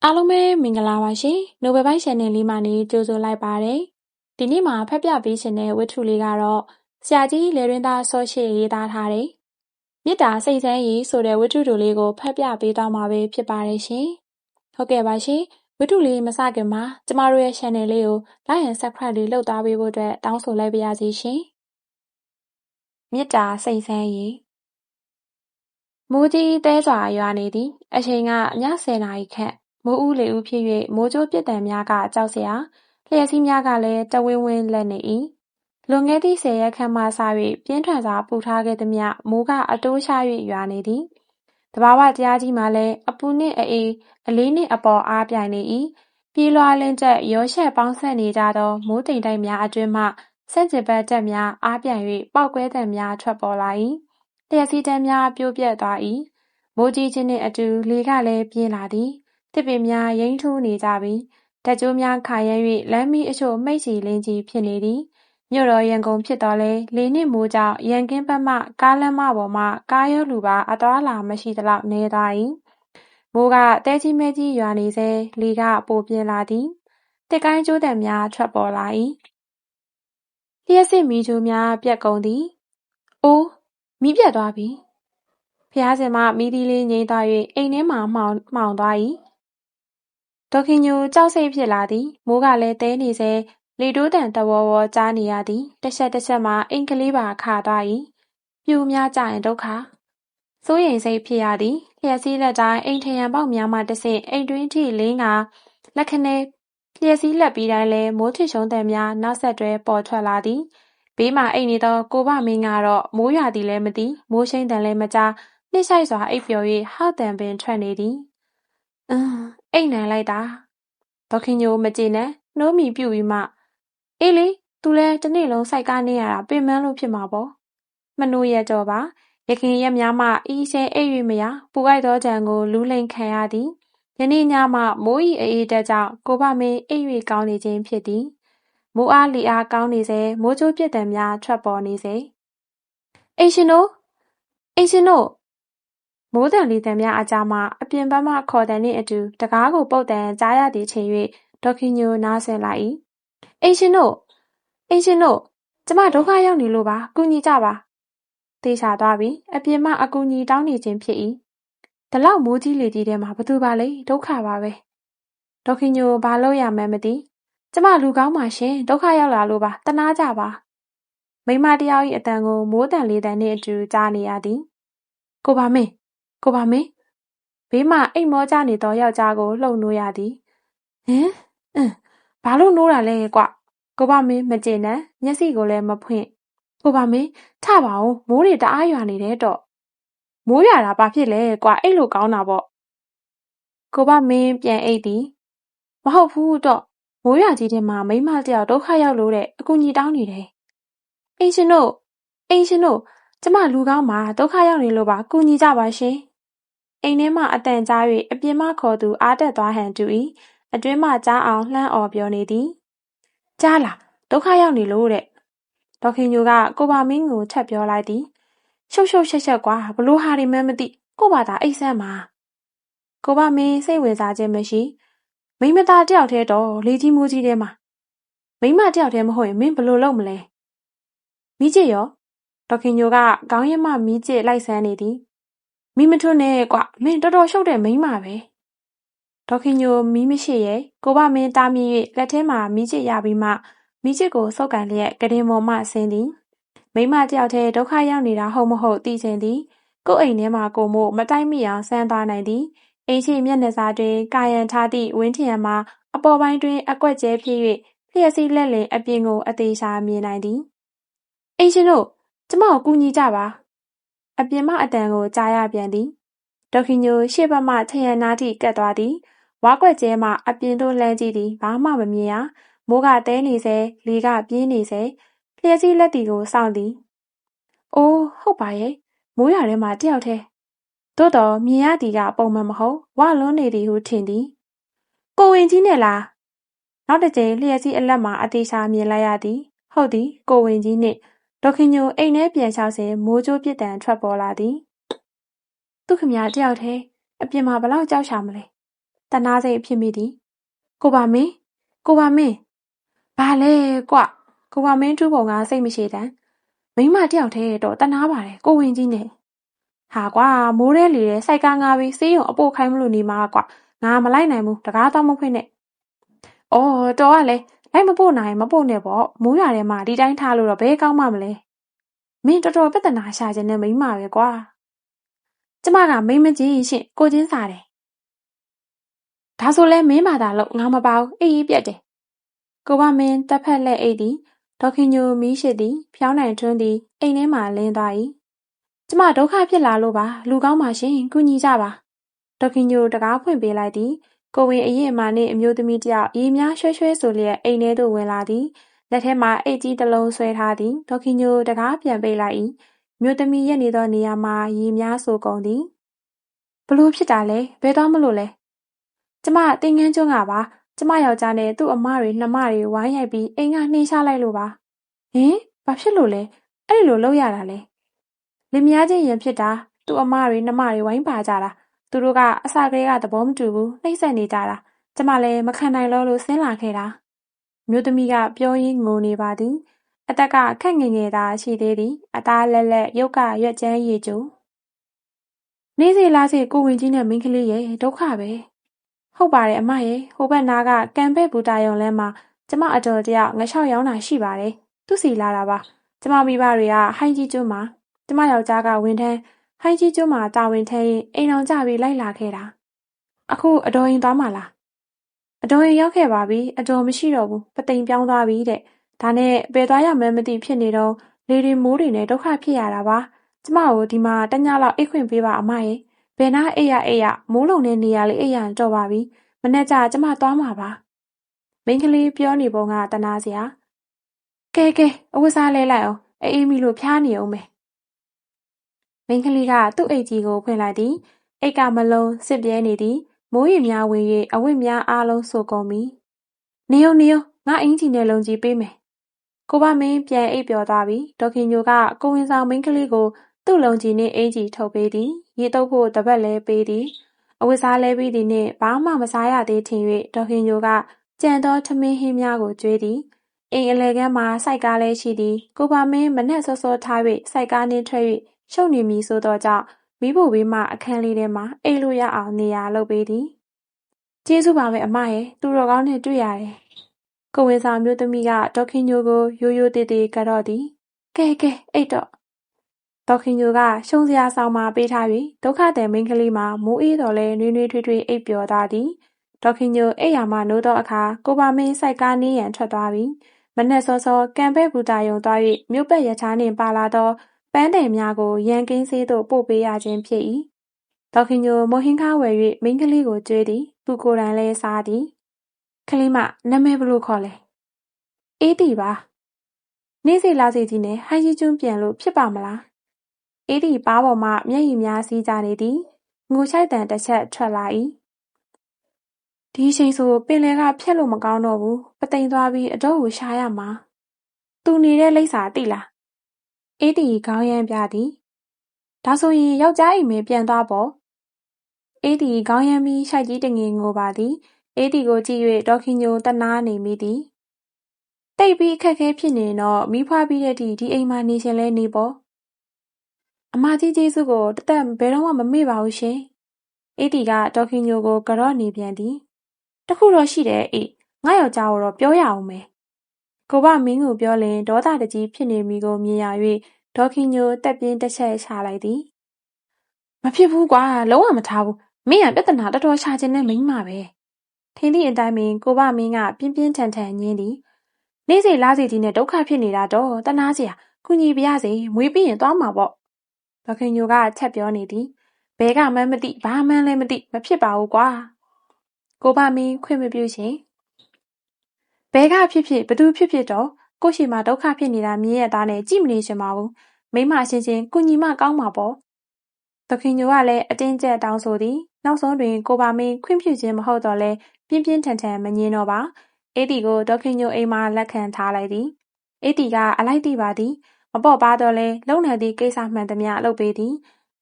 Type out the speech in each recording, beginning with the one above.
အားလုံးပဲမင်္ဂလာပါရှင်။နိုဘယ်ပိုင်း channel လေးမှာနေကြိုဆိုလိုက်ပါတယ်။ဒီနေ့မှာဖတ်ပြပေးရှင်တဲ့ဝတ္ထုလေးကတော့ဆရာကြီးလေတွင်သားစောရှိရေးသားထားတဲ့မေတ္တာစိတ်ဆန်းရေးဆိုတဲ့ဝတ္ထုလေးကိုဖတ်ပြပေးသွားမှာပဲဖြစ်ပါတယ်ရှင်။ဟုတ်ကဲ့ပါရှင်။ဝတ္ထုလေးမစခင်မှာကျမတို့ရဲ့ channel လေးကို like and subscribe လေးလုပ်သားပေးဖို့အတွက်တောင်းဆိုလိုက်ပါရစေရှင်။မေတ္တာစိတ်ဆန်းရေးမိုးကြီးတဲစွာရွာနေသည်အချိန်ကည10 နာရီခန့်မိုးဦးလေဦးဖြစ်၍မိုးကြိုးပြစ်ဒဏ်များကကြောက်စရာလျှက်စီးများကလည်းတဝင်းဝင်းလက်နေ၏လွန်ခဲ့သည့်10 ရက်ခန့်မှစ၍ပြင်းထန်စွာပူထားခဲ့သည်မြမိုးကအတိုးရှာ၍ရွာနေသည်တဘာဝတရားကြီးမှလည်းအပူနှင့်အေးအလေးနှင့်အပေါ်အားပြိုင်နေ၏ပြေးလွှားလင်းချက်ရောရှက်ပေါင်းဆက်နေကြသောမိုးတိမ်တိုက်များအတွင်းမှဆန့်ကျင်ဘက်တက်များအားပြိုင်၍ပောက်ကွဲသံများထွက်ပေါ်လာ၏လျှက်စီးတန်းများပြိုပြက်သွား၏မိုးကြီးခြင်းနှင့်အတူလေကလည်းပြင်းလာသည်တစ်ပင်များရိမ့်ထူးနေကြပြီဓာတ်ကြိုးများခါရမ်း၍လမ်းမီးအချို့မိတ်စီလင်းကြီးဖြစ်နေသည်မြို့တော်ရန်ကုန်ဖြစ်တော်လဲလေနှင့်မိုးကြောင့်ရန်ကင်းဘက်မှကားလမ်းမပေါ်မှကားရောလူပါအသွားလာမရှိသလောက်နေသွား၏မိုးကတဲကြီးမဲကြီးရွာနေစေလေကပိုပြင်းလာသည်တစ်ကိုင်းကျိုးတံများထွက်ပေါ်လာ၏လျှက်စစ်မီးကြိုးများပြက်ကုန်သည်အိုးမီးပြတ်သွားပြီဖျားစင်မှမီးသီးလေးငြိမ်းသွား၍အိမ်ထဲမှမှောင်သွား၏ဒေါခင်ညိုကြောက်စိတ်ဖြစ်လာသည်မိုးကလည်းတဲနေစေလေတိုးတံတဝေါဝေါကြားနေရသည်တစ်ချက်မှအိမ်ကလေးပါခါသွား၏ပြူများကြရင်ဒုက္ခစိုးရိမ်စိတ်ဖြစ်ရသည်လျှက်စီးလက်တိုင်းအိမ်ထရံပေါက်များမှတဆင့်အိမ်တွင်းထိလင်းကလက်ခနဲလျှက်စီးလက်ပြီးတိုင်းလဲမိုးထစ်ရှုံးတံများနောက်ဆက်တွဲပေါ်ထွက်လာသည်ဘေးမှအိမ်နေသောကိုဘမင်းကတော့မိုးရွာသည်လည်းမသိမိုးရှိန်တံလည်းမကြားနှိမ့်ဆိုင်စွာအိပ်ပျော်၍ဟောက်တံပင်ထွက်နေသည်အိပ်နိုင်လိုက်တာဒေါခင်ညိုမကျေနပ်နှိုးမီပြုတ်ပြီးမှအေးလေသူလဲတစ်နေ့လုံးစိုက်ကားနေရတာပင်ပန်းလို့ဖြစ်မှာပေါ့မနှိုးရတော့ပါရခင်ရက်များမှအီးရှဲအိပ်၍မရပူအိုက်သောကြံကိုလူးလိန်ခံရသည်ယနေ့ညမှမိုးဤအေးတက်ကြောင့်ကိုဘမင်းအိပ်၍ကောင်းနေခြင်းဖြစ်သည်မိုးအားလီအားကောင်းနေစေမိုးကြိုးပြစ်တံများထွက်ပေါ်နေစေအိမ်ရှင်တို့မိုးတံလီတံများအကြားမှအပြင်ဘက်မှခေါ်တံနှင့်အတူတကားကိုပုတ်တံကြားရသည့်ချိန်၍ဒေါခင်ညိုနားဆင်လာ၏အိမ်ရှင်တို့ကျမဒုက္ခရောက်နေလို့ပါကူညီကြပါသေချာသွားပြီအပြင်မှအကူအညီတောင်းနေခြင်းဖြစ်၏ဒီလောက်မိုးကြီးလေကြီးထဲမှာဘသူပါလဲဒုက္ခပါပဲဒေါခင်ညိုဘာလို့ရမှန်းမသိကျမလူကောင်းပါရှင်ဒုက္ခရောက်လာလို့ပါတနာကြပါမိမတယောက်၏အတန်ကိုမိုးတံလေးတံနှင့်အတူကြားနေရသည်ကိုပါမင်းဘေးမှအိမ်မောကျနေသောယောက်ျားကိုလှုပ်နိုးရသည်ဘာလို့နိုးတာလဲကွကိုပါမင်းမကျေနပ်မျက်စိကိုလည်းမဖွင့်ကိုပါမင်းထပါဦးမိုးတွေတအားရွာနေတယ်တော့မိုးရွာတာဘာဖြစ်လဲကွအိတ်လို့ကောင်းတာပေါ့ကိုပါမင်းပြန်အိတ်သည်မဟုတ်ဘူးတော့မိုးရွာကြီးထဲမှာမိန်းမတယောက်ဒုက္ခရောက်လို့တဲ့အကူကြီးတောင်းနေတယ်အိမ်ရှင်တို့ကျမလူကောင်းမှာဒုက္ခရောက်နေလို့ပါကူညီကြပါရှင်အိမ်ထဲမှအတန်ကြား၍အပြင်မှခေါ်သူအားတက်သွားဟန်တူ၏အတွင်းမှကြားအောင်လှမ်းအော်ပြောနေသည်ကြားလားဒုက္ခရောက်နေလို့တဲ့ဒေါခင်ညိုကကိုပါမင်းကိုထပ်ပြောလိုက်သည်ရှုပ်ရှက်ကွာဘလို့ဟာတွေမှန်းမသိကိုပါသာအိတ်ဆန်းမှာကိုပါမင်းစိတ်ဝင်စားခြင်းမရှိမိမသားတယောက်တည်းတော့လေကြီးမိုးကြီးထဲမှာမိမတယောက်တည်းမဟုတ်ရင်မင်းဘလို့လုပ်မလဲမိကျစ်ရောဒေါခင်ညိုကခေါင်းရင်းမှမိကျစ်လိုက်ဆန်းနေသည်မိမထွန်းနဲ့ကွမင်းတော်တော်ရှုပ်တဲ့မိန်းမပဲဒေါခင်ညိုမီးမရှိရဲ့ကိုဘမင်းတားမြင်၍လက်ထဲမှာမီးချစ်ရပြီးမှမီးချစ်ကိုစုပ်ကန်လျက်ကတင်ပေါ်မှဆင်းသည်မိန်းမတယောက်တည်းဒုက္ခရောက်နေတာဟုတ်မဟုတ်သိချင်သည်ကို့အိမ်ထဲမှာကိုမို့မတိုက်မိအောင်ဆန်းသွားနိုင်သည်အိမ်ရှိမျက်နှာစာတွင်ကာယံထားသည့်ဝင်းထရံမှာအပေါ်ပိုင်းတွင်အကွက်ကျဲဖြစ်၍လျှက်စီးလက်လင်အပြင်ကိုအသေးချာမြင်နိုင်သည်အိမ်ရှင်တို့ကျမကိုကူညီကြပါအပြင်မှအတန်ကိုကြားရပြန်သည်ဒေါခင်ညိုရှေ့ဘက်မှထရံနားထိကပ်သွားသည်ဝါကွက်ကျဲမှအပြင်သို့လှမ်းကြည့်သည်ဘာမှမမြင်ရမိုးကတဲနေစေလေကပြင်းနေစေလျှက်စီးလက်တီကိုစောင့်သည်အိုးဟုတ်ပါရဲ့မိုးရွာထဲမှာတယောက်တည်းသို့တော်မြင်ရသည်ကပုံမှန်မဟုတ်ဝလွန်းနေသည်ဟုထင်သည်ကိုဝင်ကြီးနဲ့လားနောက်တစ်ကြိမ်လျှက်စီးအလက်မှာအသေးချာမြင်လိုက်ရသည်ဟုတ်သည်ကိုဝင်ကြီးနှင့်ဒေါခင်ညိုအိမ်ထဲပြန်လျှောက်စဉ်မိုးကြိုးပြစ်တံထွက်ပေါ်လာသည်သူခမတယောက်တည်းအပြင်မှာဘလောက်ကြောက်ရှာမလဲ တနာစိတ်ဖြစ်မိသည်ကိုပါမင်းဘာလဲကွကိုပါမင်းထူးပုံကစိတ်မရှိတမ်းမိမတယောက်တည်းတော့တနာပါတယ်ကိုဝင်ကြီးနဲ့ဟာကွာမိုးရဲလေတဲ့စိုက်ကားငါပြီးစေးရုံအပို့ခိုင်းမလို့နေမှာကွာငါမလိုက်နိုင်ဘူးတကားတော့မဖွင့်နဲ့အော်တော်ကလည်းလိုက်မပို့နိုင်မပို့နဲ့ပေါ့မိုးရွာထဲမှာဒီတိုင်းထားလို့တော့ဘယ်ကောင်းမှမလဲမင်းတော်တော်ပြဿနာရှာခြင်းနဲ့မိမပဲကွာကျမကမိမကြီးရှင်ကိုချင်းစားတယ်ဒါဆိုလဲမင်းဘာသာလို့ငါမပါဘူးအေးအေးပြတ်တယ်ကိုပါမင်းတက်ဖက်လက်အိတ်သည်ဒေါခင်ညိုမီးရှိသည်ဖျောင်းနိုင်ထွန်းသည်အိမ်ထဲမှာလင်းသွား၏ကျမဒုက္ခဖြစ်လာလို့ပါလူကောင်းပါရှင်ကူညီကြပါဒေါခင်ညိုတကားဖွင့်ပေးလိုက်သည်ကိုဝင်အရင်အမာနှင့်အမျိုးသမီးတယောက်ရေများရွှဲရွှဲဆိုလျက်အိမ်ထဲသို့ဝင်လာသည်လက်ထဲမှာအိတ်ကြီးတစ်လုံးဆွဲထားသည်ဒေါခင်ညိုတကားပြန်ပိတ်လိုက်၏မျိုးသမီးရက်နေသောနေရာမှာရေများဆိုကုန်သည်ဘလို့ဖြစ်တာလဲဘယ်တော့မလို့လဲကျမတင်ငန်းကျွန်းကပါကျမယောက်ျားနဲ့သူ့အမတွေနှမတွေဝိုင်းရိုက်ပြီးအိမ်ကနှင်းချလိုက်လို့ပါဟင်ဘာဖြစ်လို့လဲအဲ့လိုလုပ်ရတာလဲလင်မယားချင်းရင်ဖြစ်တာသူ့အမတွေနှမတွေဝိုင်းပါကြတာသူတို့ကအစကတည်းကသဘောမတူဘူးနှိမ့်ဆက်နေကြတာကျမလည်းမခံနိုင်လို့ဆင်းလာခဲ့တာမျိုးသမီးကပြောရင်းငိုနေပါသည်အသက်ကခက်ငယ်ငယ်သာရှိသေးသည်အသားလက်လက်ရုပ်ကရွက်ချမ်းရည်ကျိုးနေစီလားစီကိုဝင်ကြီးနဲ့မိန်းကလေးရဲ့ဒုက္ခပဲဟုတ်ပါတယ်အမရဲ့ဟိုဘက်နားကကံပဲ့ဘူတာယုံလမ်းမှာကျမအတော်တယောက်ငှက်လျှောက်ရောင်းတာရှိပါတယ်သူစီလာတာပါကျမမိဘတွေကဟိုင်းကြီးကျွန်းမှာကျမယောက်ျားကဝန်ထမ်းဟိုင်းကြီးကျွန်းမှာတာဝန်ထမ်းရင်အိမ်အောင်ကြပြီးလိုက်လာခဲ့တာအခုအတော်ရင်သွားမှလားအတော်ရင်ရောက်ခဲ့ပါပြီအတော်မရှိတော့ဘူးပသိမ်ပြောင်းသွားပြီတဲ့ဒါနဲ့ဘယ်သွားရမှန်းမသိဖြစ်နေတော့လေတွေမိုးတွေနဲ့ဒုက္ခဖြစ်ရတာပါကျမကိုဒီမှာတညလောက်အိတ်ခွင့်ပေးပါအမရဲ့ဘယ်နာအိတ်ရမိုးလုံတဲ့နေရာလေးအိတ်ရရင်တော့ပါပြီမနေ့ကကျမသွားမှာပါမိန်းကလေးပြောနေပုံကတနာစရာကဲအဝတ်စားလဲလိုက်အောင်အေးမီလို့ဖျားနေအောင်မယ်မိန်းကလေးကသူ့အိတ်ကြီးကိုဖွင့်လိုက်သည်အိတ်ကမလုံးစစ်ပြဲနေသည်မိုးရေများဝင်၍အဝတ်များအားလုံးဆိုကုန်ပြီနေုံငါအင်ကြီးနဲ့လုံးကြီးပေးမယ်ကိုပါမင်းပြန်အိပ်ပျော်သွားပြီဒေါခင်ညိုကကိုဝင်ဆောင်မိန်းကလေးကိုသူ့လုံးကြီးနှင့်အင်ကြီးထုတ်ပေးသည်ရေတုပ်ဖို့တပတ်လဲပေးသည်အဝတ်စားလဲပြီးသည်နှင့်ဘာမှမစားရသေးထင်၍ဒေါခင်ညိုကကြံသောထမင်းဟင်းများကိုကျွေးသည်အိမ်အလယ်ကမ်းမှာစိုက်ကားလဲရှိသည်ကိုပါမင်းမနှက်စောစောထား၍စိုက်ကားနှင့်ထွက်၍ရှုပ်နေမည်ဆိုသောကြောင့်မိဖို့ဘေးမှအခန်းလေးထဲမှာအိပ်လို့ရအောင်နေရာလုပ်ပေးသည်ကျေးဇူးပါပဲအမရဲ့သူတော်ကောင်းနဲ့တွေ့ရတယ်ကိုဝင်ဆောင်မျိုးသမီးကဒေါခင်ညိုကိုရိုးသေးကတော့သည်ကဲအိတ်တော့ဒေါခင်ညိုကရှုံစရာဆောင်မှာပေးထား၍ဒုက္ခတဲ့မိန်းကလေးမှာမိုးအေးတော်လဲနွေးထွေးအိပ်ပျော်သွားသည်ဒေါခင်ညိုအိပ်ယာမှနိုးသောအခါကိုပါမင်းစိုက်ကားနေရန်ထွက်သွားပြီမနက်စောစောကံပဲ့ဘူတာယုံသွား၍မြို့ပတ်ရထားနှင့်ပါလာသောပန်းတယ်များကိုရန်ကင်းစေးသို့ပို့ပေးရခြင်းဖြစ်၏ဒေါခင်ညိုမဟင်းကားဝယ်၍မိန်းကလေးကိုကျွေးသည်သူကိုယ်တိုင်လဲစားသည်ကလေးမနာမည်ဘလို့ခေါ်လဲအေးတီပါနေ့စီလာစီကြီးနဲ့ဟိုင်းကြီးကျွန်းပြန်လို့ဖြစ်ပါမလားအေးတီပါးပေါ်မှမျက်ရည်များစီးကြနေသည်ငိုချိုက်တန်တစ်ချက်ထွက်လာ၏ဒီချိန်ဆိုပင်လယ်ကဖြတ်လို့မကောင်းတော့ဘူးပသိမ်သွားပြီးအတော့ကိုရှာရမှာသူနေတဲ့လိပ်စာသိလားအေးတီခေါင်းရမ်းပြသည်ဒါဆိုရင်ယောက်ျားအိမ်မဲပြန်သွားပေါ့အေးတီခေါင်းရမ်းပြီးရှိုက်ကြီးတငင်ငိုပါသည်အေးတီကိုကြည့်၍ဒေါခင်ညိုတနာနေမိသည်တိတ်ပြီးအခက်ခဲဖြစ်နေတော့မိဖွားပြီးတဲ့ဒီအိမ်မှာနေရှင်လဲနေပေါ့အမကြီးကျေးဇူးကိုတသက်ဘယ်တော့မှမမေ့ပါဘူးရှင်အေးတီကဒေါခင်ညိုကိုကြော့နေပြန်သည်တခုတော့ရှိတယ်အေးငါယောက်ျားကိုတော့ပြောရအောင်မယ်ကိုကမင်းကိုပြောလင်ဒေါသတကြီးဖြစ်နေမိကိုမြင်ရ၍ဒေါခင်ညိုတက်ပြင်းတစ်ချက်ချလိုက်သည်မဖြစ်ဘူးကွာလုံးဝမထားဘူးမင်းကပြဿနာတော်တော်ရှာခြင်းနဲ့မိန်းမပဲထင်းသည့်အတိုင်းပင်ကိုကမင်းကပြင်းပြင်းထန်ထန်ညင်းသည်နေ့စီလားစီကြီးနဲ့ဒုက္ခဖြစ်နေတာတော့တနာစရာကုညီပြရစေမွေးပြီးရင်သွားမှာပေါ့ဒေါခင်ညိုကချက်ပြောနေသည်ဘဲကမှန်းမသိဘာမှန်းလည်းမသိမဖြစ်ပါဘူးကွာကိုပါမင်းခွင့်မပြုရှင်ဘဲကဖြစ်ဘသူဖြစ်တော့ကိုရှိမှဒုက္ခဖြစ်နေတာမြင်ရသားနဲ့ကြည့်မနေရှင်ပါဘူးမိမအချင်းချင်းကုညီမကောင်းမှာပေါ့ဒေါခင်ညိုကလည်းအတင်းကျပ်တောင်းဆိုသည်နောက်ဆုံးတွင်ကိုပါမင်းခွင့်ပြုခြင်းမဟုတ်တော့လဲပြင်းပြင်းထန်ထန်မငင်းတော့ပါအေးတီကိုဒေါခင်ညိုအိမ်မှာလက်ခံထားလိုက်သည်အေးတီကအလိုက်သိပါသည်မပေါ့ပါတော့လဲလုံနိုင်သည့်ကိစ္စမှန်သမျှလုပ်ပေးသည်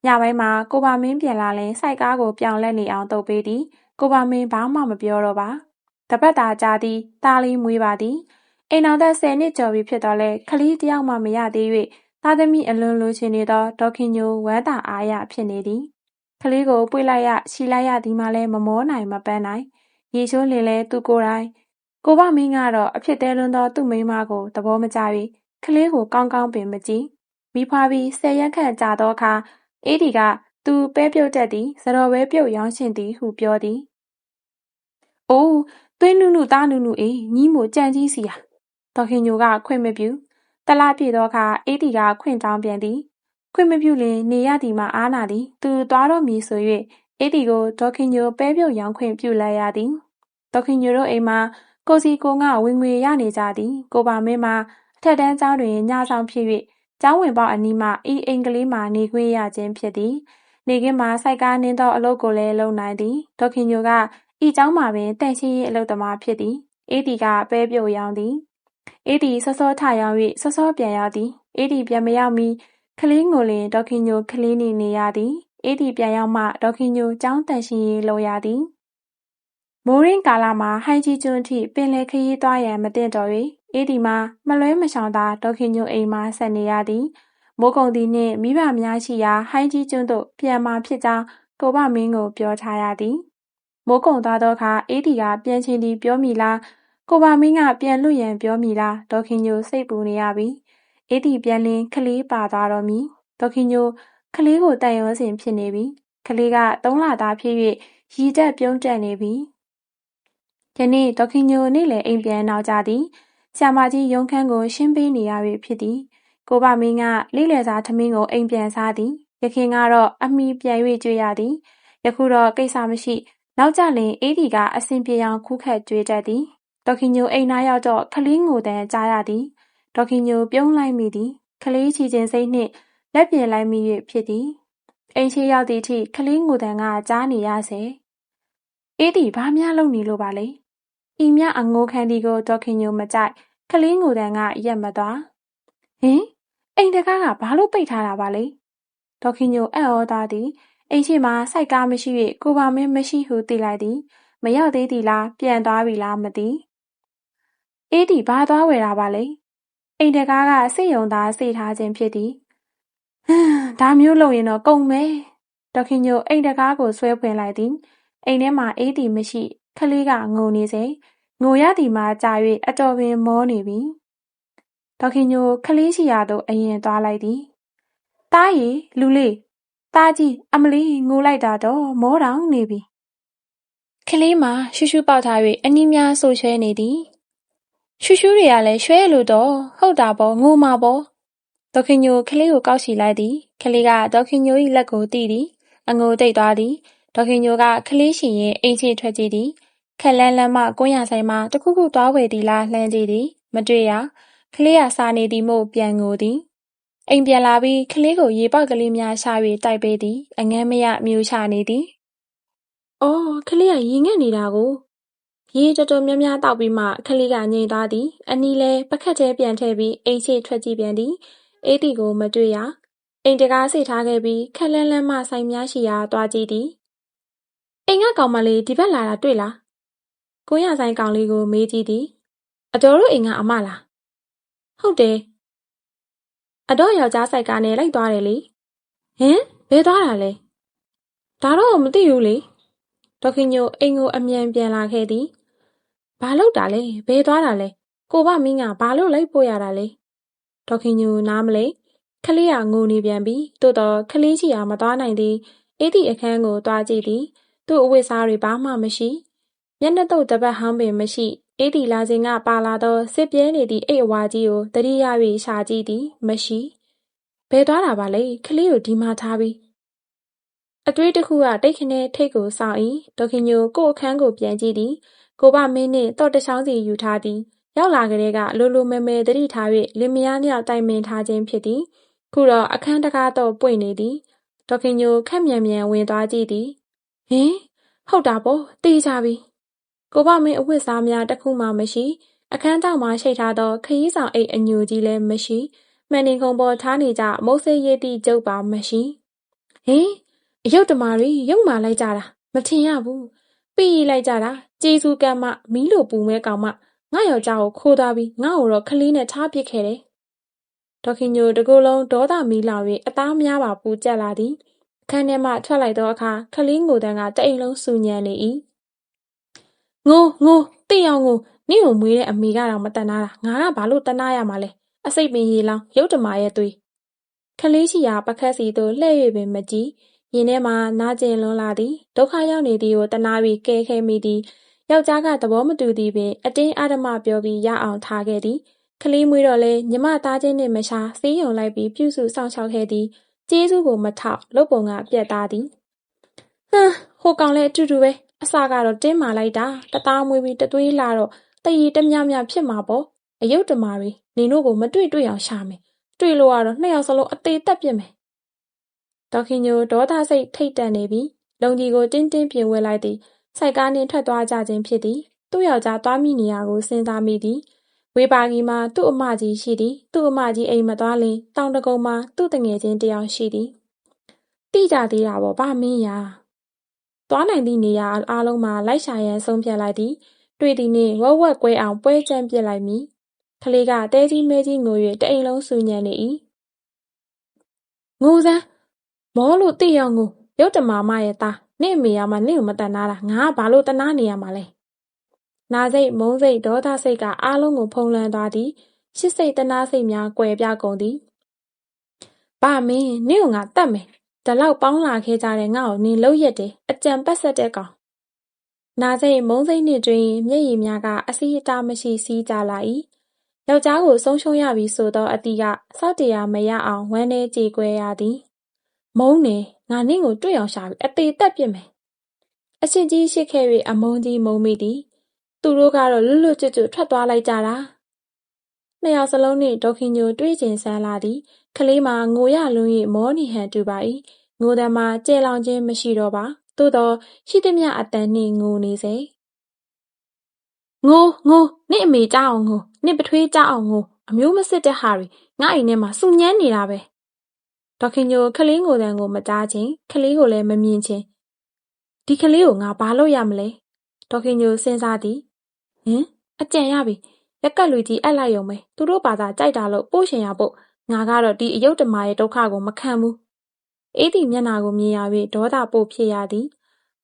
ညပိုင်းမှာကိုပါမင်းပြန်လာလဲစိုက်ကားကိုပြောင်းလဲနေအောင်လုပ်ပေးသည် ကိုပါမင်းဘာမှမပြောတော့ပါတပတ်တာကြာသည်သားလေးမွေးပါသည်အိမ်တော်သက်10နှစ်ကျော်ပြီဖြစ်တော့လဲခလေးတယောက်မှမရသေး၍သားသမီးအလွန်လိုချင်နေသောဒေါခင်ညိုဝမ်းသာအားရဖြစ်နေသည်ခလေးကိုပွေလိုက်ရရှီလိုက်ရသည်မှလည်းမမောနိုင်မပန်းနိုင်ရေချိုးလင်လဲသူကိုယ်တိုင်ကိုပါမင်းကတော့အဖြစ်သေးလွန်းသောသူ့မိန်းမကိုသဘောမကျ၍ခလေးကိုကောင်းကောင်းပင်မကြည့်မိဖွားပြီး10ရက်ခန့်ကြာသောအခါအေးဒီကသူပဲပြုတ်တတ်သည်စတော်ပဲပြုတ်ရောင်းရှင်သည်ဟုပြောသည်။အိုးသွေးနုနုသားနုနုအေးညီးမို့ကြံကြီးစီယာဒေါခင်ညိုကခွင့်မပြုတလားပြည့်သောအခါအေးဒီကခွင့်တောင်းပြန်သည်ခွင့်မပြုလင်နေရသည်မှာအားနာသည်သူသွားတော့မည်ဆို၍အေးဒီကိုဒေါခင်ညိုပဲပြုတ်ရောင်းခွင့်ပြုလိုက်ရသည်ဒေါခင်ညိုတို့အိမ်မှာကိုစီကိုငါဝင်ငွေရနေကြသည်ကိုပါမင်းမှာအထက်တန်းကျောင်းတွင်ညဆောင်ဖြစ်၍ကျောင်းဝင်ပေါက်အနီးမှဤအိမ်ကလေးမှာနေခွင့်ရခြင်းဖြစ်သည်နေကင်းမှာစိုက်ကားနင်းသောအလုပ်ကိုလည်းလုပ်နိုင်သည်ဒေါခင်ညိုကဤကျောင်းမှာပင်တန့်ရှင်းရေးအလုပ်သမားဖြစ်သည်အေးဒီကပဲပြုတ်ရောင်းသည်အေးဒီစောစောထရောင်း၍စောစောပြန်ရောက်သည်အေးဒီပြန်မရောက်မီခလေးငိုလင်ဒေါခင်ညိုခလေးနေရသည်အေးဒီပြန်ရောက်မှဒေါခင်ညိုကျောင်းတန့်ရှင်းရေးလုပ်ရသည်မိုးရင်းကာလမှာဟိုင်းကြီးကျွန်းထိပင်လယ်ခရီးသွားရန်မသင့်တော်၍အေးဒီမှာမလွဲမရှောင်သာဒေါခင်ညိုအိမ်မှာဆက်နေရသည်မိုးကုံသည်နှင့်မိဘများရှိရာဟိုင်းကြီးကျွန်းသို့ပြန်มาဖြစ်ကြောင်းကိုဘမင်းကိုပြောထားရသည်မိုးကုံသွားသောအခါအေးဒီကပြန်ချင်းသည်ပြောမိလားကိုဘမင်းကပြန်လွတ်ရန်ပြောမိလားဒေါခင်ညိုစိတ်ပူနေရပြီအေးဒီပြန်လင်းခလေးပါသွားတော်မူဒေါခင်ညိုခလေးကိုတန်ရောစဉ်ဖြစ်နေပြီခလေးက3လသားဖြစ်၍ရည်တက်ပြုံးတက်နေပြီယနေ့ဒေါခင်ညိုနေ့လည်အိမ်ပြန်နောက်ကြသည်ဆရာမကြီးရုံခန်းကိုရှင်းပေးနေရပြီဖြစ်သည်ကိုဘမင်းကလိလယ်စာထမင်းကိုအိမ်ပြန်စားသည်ရခင်ကတော့အမိပြန်၍ကြွေရသည်ယခုတော့ကိစ္စမရှိနောက်ကြလင်အေးဒီကအစဉ်ပြေအောင်ခုခတ်ကြွေတတ်သည်ဒေါခင်ညိုအိမ်နာရောက်တော့ခလေးငိုတန်ကြားရသည်ဒေါခင်ညိုပြုံးလိုက်မိသည်ခလေးချီခြင်းစိတ်နှင့်လက်ပြင်လိုက်မိ၍ဖြစ်သည်အိမ်ရှိရောက်သည့်ထိခလေးငိုတန်ကကြားနေရစေအေးဒီဘာများလုပ်နေလို့ပါလဲဤမြအငိုခံဒီကိုဒေါခင်ညိုမကြိုက်ခလေးငိုတန်ကရက်မသွားဟင်အိမ်တကားကဘာလို့ပိတ်ထားတာပါလဲဒေါခင်ညိုအံ့ဩသွားသည်အိမ်ရှိမှာစိုက်ကားမရှိ၍ကိုပါမင်းမရှိဟုသိလိုက်သည်မရောက်သေးသည်လားပြန်သွားပြီလားမသိအေးဒီဘာသွားဝယ်တာပါလဲအိမ်တကားကစိတ်ယုံသားစိတ်ထားခြင်းဖြစ်သည်ဒါမျိုးလုပ်ရင်တော့ကုန်မယ်ဒေါခင်ညိုအိမ်တကားကိုဆွဲဖွင့်လိုက်သည်အိမ်ထဲမှာအေးဒီမရှိခလေးကငိုနေစေငိုရသည်မှာကြာ၍အတော်ပင်မောနေပြီဒေါခင်ညိုခလေးရှိရာသို့အရင်သွားလိုက်သည်တားရီလူလေးတားကြီးအမလီငိုလိုက်တာတော့မောတောင်နေပြီခလေးမှာရှူးရှူးပေါက်ထား၍အနီးများဆိုရွှဲနေသည်ရှူးရှူးတွေကလည်းရွှဲလို့တော့ဟုတ်တာပေါ့ငိုမှာပေါ့ဒေါခင်ညိုခလေးကိုကောက်ချီလိုက်သည်ခလေးကဒေါခင်ညို၏လက်ကိုတီးသည်အငိုတိတ်သွားသည်ဒေါခင်ညိုကခလေးရှိရင်အိမ်ချထွက်ကြည့်သည်ခက်လန်းလန်းမှကွန်းရဆိုင်မှတခုခုသွားဝယ်သည်လားလှမ်းကြည့်သည်မတွေ့ရခလေးကစားနေသည်မို့ပြန်ငိုသည်အိမ်ပြန်လာပြီးခလေးကိုရေပေါက်ကလေးများရှာ၍တိုက်ပေးသည်အငမ်းမရမြူချနေသည်အော်ခလေးကရေငတ်နေတာကိုရေတော်တော်များများတောက်ပြီးမှခလေးကငြိမ်သွားသည်အနီးလဲပကတ်ထဲပြန်ထည့်ပြီးအိမ်ချထွက်ကြည့်ပြန်သည်အေးတီကိုမတွေ့ရအိမ်တကားစိတ်ထားခဲ့ပြီးခက်လန်းလန်းမှဆိုင်များရှိရာသွားကြည့်သည်အိမ်ကကောင်မလေးဒီဘက်လာတာတွေ့လားကိုရဆိုင်ကောင်လေးကိုမေးကြည့်သည်အတော်တို့အိမ်ကအမလားဟုတ်တယ်အတော့ယောက်ျားဆိုင်ကားနဲ့လိုက်သွားတယ်လေဟင်ဘယ်သွားတာလဲဒါတော့မသိဘူးလေဒေါခင်ညိုအိမ်ကိုအမြန်ပြန်လာခဲ့သည်ဘာလုပ်တာလဲဘယ်သွားတာလဲကိုဘမင်းကဘာလို့လိုက်ပို့ရတာလဲဒေါခင်ညိုနားမလဲခလေးကငိုနေပြန်ပြီသို့တော့ခလေးချီအောင်မသွားနိုင်သည်အေးဒီအခန်းကိုသွားကြည့်သည်သူ့အဝတ်စားတွေဘာမှမရှိမျက်နှာတုပ်တပတ်ဟောင်းပင်မရှိအေးဒီလာစဉ်ကပါလာသောစစ်ပြဲနေသည့်အိတ်အဝါကြီးကိုတတိယ၍ရှာကြည့်သည်မရှိဘယ်သွားတာပါလဲခလေးကိုဒီမှာထားပြီးအတွေးတစ်ခုကတိတ်ခနဲထိတ်ကိုစောင့်၏ဒေါခင်ညိုကို့အခန်းကိုပြန်ကြည့်သည်ကိုဘမင်းနှင့်တော့တချောင်းစီယူထားသည်ရောက်လာကလေးကလိုလိုမဲမဲတတိထား၍လင်မယားနှစ်ယောက်တိုင်ပင်ထားခြင်းဖြစ်သည်ခုတော့အခန်းတကားတော့ပွင့်နေသည်ဒေါခင်ညိုခက်မြန်မြန်ဝင်သွားကြည့်သည်ဟင်ဟုတ်တာပေါ့တေးကြပြီကိုဘမင်းအဝတ်စားများတစ်ခုမှမရှိအခန်းတောင်မှရှိထားသောခရီးဆောင်အိတ်အညိုကြီးလည်းမရှိမှန်နေခုံပေါ်ထားနေကြမုတ်ဆိတ်ရည်သည့်ကျုပ်ပါမရှိဟင်အယုတ်တမာတွေရုပ်မာလိုက်ကြတာမထင်ရဘူး ပြီးလိုက်ကြတာကျေးဇူးကမ်းမမီးလိုပူမဲကောင်မငါယောက်ျားကိုခိုးသွားပြီးငါ့ကိုတော့ခလေးနဲ့ထားပစ်ခဲ့တယ်ဒေါခင်ညိုတကူလုံးဒေါသမီးလောင်၍အသားများပါပူကျက်လာသည်အခန်းထဲမှထွက်လိုက်သောအခါခလေးငိုတန်းကတအိမ်လုံးဆူညံနေ၏ငိုတိအောင်ငိုနင့်ကိုမွေးတဲ့အမေကတော့မတန်နာတာငါကဘာလို့တနာရမှာလဲအစိတ်ပင်ရေလောင်းရုပ်တမာရဲ့သွေးခလေးရှိရာပကတ်စီသို့လှည့်၍ပင်မကြည့်ရင်ထဲမှာနာကျင်လွန်းလာသည်ဒုက္ခရောက်နေသည်ကိုတနာပြီးကဲခဲမိသည်ယောက်ျားကသဘောမတူသည်ပင်အတင်းအဓမ္မပြောပြီးရအောင်ထားခဲ့သည်ခလေးမွေးတော့လဲညီမသားချင်းနှင့်မရှာစေးရုံလိုက်ပြီးပြုစုစောင့်ရှောက်ခဲ့သည်ကျေးဇူးကိုမထောက်လုပ်ပုံကပြက်သားသည်ဟိုကောင်လည်းအတူတူပဲအစကတော့တင်းမာလိုက်တာတသားမွေးပြီးတသွေးလာတော့တရီတမြမြဖြစ်မှာပေါ့အယုတ်တမာတွေနင်တို့ကိုမတွေ့အောင်ရှာမယ်တွေ့လို့ကတော့နှစ်ယောက်စလုံးအသေးတက်ပြစ်မယ်ဒေါခင်ညိုဒေါသစိတ်ထိတ်တက်နေပြီလုံကြီးကိုတင်းတင်းပြင်ဝဲလိုက်သည်စိုက်ကားနှင့်ထွက်သွားကြခြင်းဖြစ်သည်သူ့ယောက်ျားသွားမိနေရာကိုစဉ်းစားမိသည်ဝေပါကြီးမှာသူ့အမကြီးရှိသည်သူ့အမကြီးအိမ်မသွားလင်တောင်တကုံမှာသူ့တငယ်ချင်းတယောက်ရှိသည်တိကြသေးတာပေါ့ဗမင်းရာသွားနိုင်သည့်နေရာအားလုံးမှာလိုက်ရှာရန်ဆုံးဖြတ်လိုက်သည်တွေ့သည်နှင့်ဝက်ကွဲအောင်ပွဲကြမ်းပစ်လိုက်မည်ကလေးကတဲကြီးမဲကြီးငို၍တအိမ်လုံးဆူညံနေ၏ငိုစမ်းမောလို့တိအောင်ငိုရုပ်တမာမရဲ့သားနင့်အမေကမှနင့်ကိုမတန်နာတာငါကဘာလို့တနာနေရမှာလဲနာစိတ်မုန်းစိတ်ဒေါသစိတ်ကအားလုံးကိုဖုံးလွှမ်းသွားသည်ရှစ်စိတ်တနာစိတ်များကွယ်ပြကုန်သည်ဗမင်းနင့်ကိုငါတတ်မယ်ဒါလောက်ပေါင်းလာခဲ့ကြတဲ့ငါ့ကိုနင်လှုပ်ရက်တယ်အကြံပတ်ဆက်တဲ့ကောင်နာစိတ်မုန်းစိတ်နှင့်တွင်မျက်ရည်များကအစီအတာမရှိစီးကြလာ၏ယောက်ျားကိုဆုံးရှုံးရပြီဆိုသောအတီးကစောက်တရားမရအောင်ဝမ်းနည်းကြေကွဲရသည်မုန်းနေငါနင့်ကိုတွေ့အောင်ရှာပြီးအသေးတက်ပြစ်မယ်အရှိကြီးရှိခဲ့၍အမုန်းကြီးမုန်းမိသည်သူတို့ကတော့လွတ်ကျွတ်ထွက်သွားလိုက်ကြတာနှစ်ယောက်စလုံးနှင့်ဒေါခင်ညိုတွေးကျင်ဆန်းလာသည်ကလေးမှာငိုရလွန်း၍မောနေဟန်တူပါ၏ငိုသည်မှာကြဲလောင်ခြင်းမရှိတော့ပါသို့သောရှိသည်မြအတန်နှင့်ငိုနေစေငိုနင့်အမေကြောက်အောင်ငိုနင့်ပထွေးကြောက်အောင်ငိုအမျိုးမစစ်တဲ့ဟာတွေငါအိမ်ထဲမှာစူညမ်းနေတာပဲဒေါခင်ညိုခလေးငိုတန်ကိုမကြားချင်းခလေးကိုလည်းမမြင်ချင်းဒီခလေးကိုငါဘာလို့ရမလဲဒေါခင်ညိုစဉ်းစားသည်အကြံရပြီရက်ကက်လူကြီးအပ်လိုက်ရုံပဲသူတို့ဘာသာကြိုက်တာလို့ပို့ရှင်ရဖို့ငါကတော့ဒီအယုတ်တမာရဲ့ဒုက္ခကိုမခံဘူးအေးဒီမျက်နာကိုမြင်ရ၍ဒေါသပို့ဖြစ်ရသည်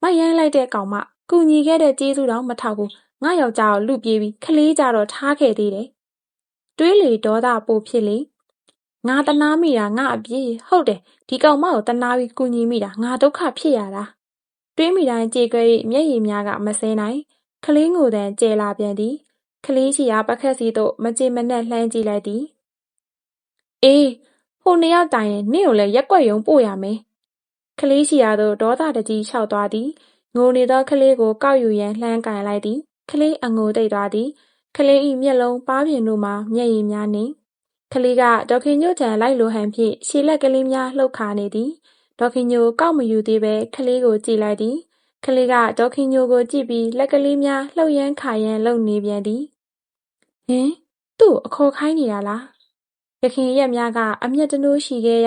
မရိုင်းလိုက်တဲ့ကောင်မကူညီခဲ့တဲ့ကျေးဇူးတော်မထောက်ဘူးငါယောက်ျားကိုလူပြေးပြီးခလေးကြတော့ထားခဲ့သေးတယ်တွေးလေဒေါသပို့ဖြစ်လေငါတနာမိတာငါအပြစ်ဟုတ်တယ်ဒီကောင်မကိုတနာပြီးကူညီမိတာငါဒုက္ခဖြစ်ရတာတွေးမိတိုင်းကြေကွဲ၍မျက်ရည်များကမစဲနိုင်ခလေးငိုတန်ကျဲလာပြန်သည်ခလေးရှိရာပကတ်စီသို့မကြေမနက်လှမ်းကြည့်လိုက်သည်အေးဟိုနှစ်ယောက်တိုင်ရင်နင့်ကိုလည်းရက်ကွက်ရုံပို့ရမယ်ခလေးရှိရာသို့ဒေါသတကြီးလျှောက်သွားသည်ငိုနေသောခလေးကိုကောက်ယူရန်လှမ်းကန်လိုက်သည်ခလေးအငိုတိတ်သွားသည်ခလေး၏မျက်လုံးပါးပြင်တို့မှာမျက်ရည်များနေခလေးကဒေါခင်ညို့ထံလိုက်လိုဟန်ဖြင့်ရှည်လက်ကလေးများလှုပ်ခါနေသည်ဒေါခင်ညိုကောက်မယူသေးပဲခလေးကိုကြည့်လိုက်သည်ခလေးကဒေါခင်ညိုကိုကြည့်ပြီးလက်ကလေးများလှုပ်ရမ်းခါရမ်းလှုပ်နေပြန်သည်သူ့အခေါ်ခိုင်းနေတာလားရခင်ရက်များကအမျက်တနိုးရှိခဲ့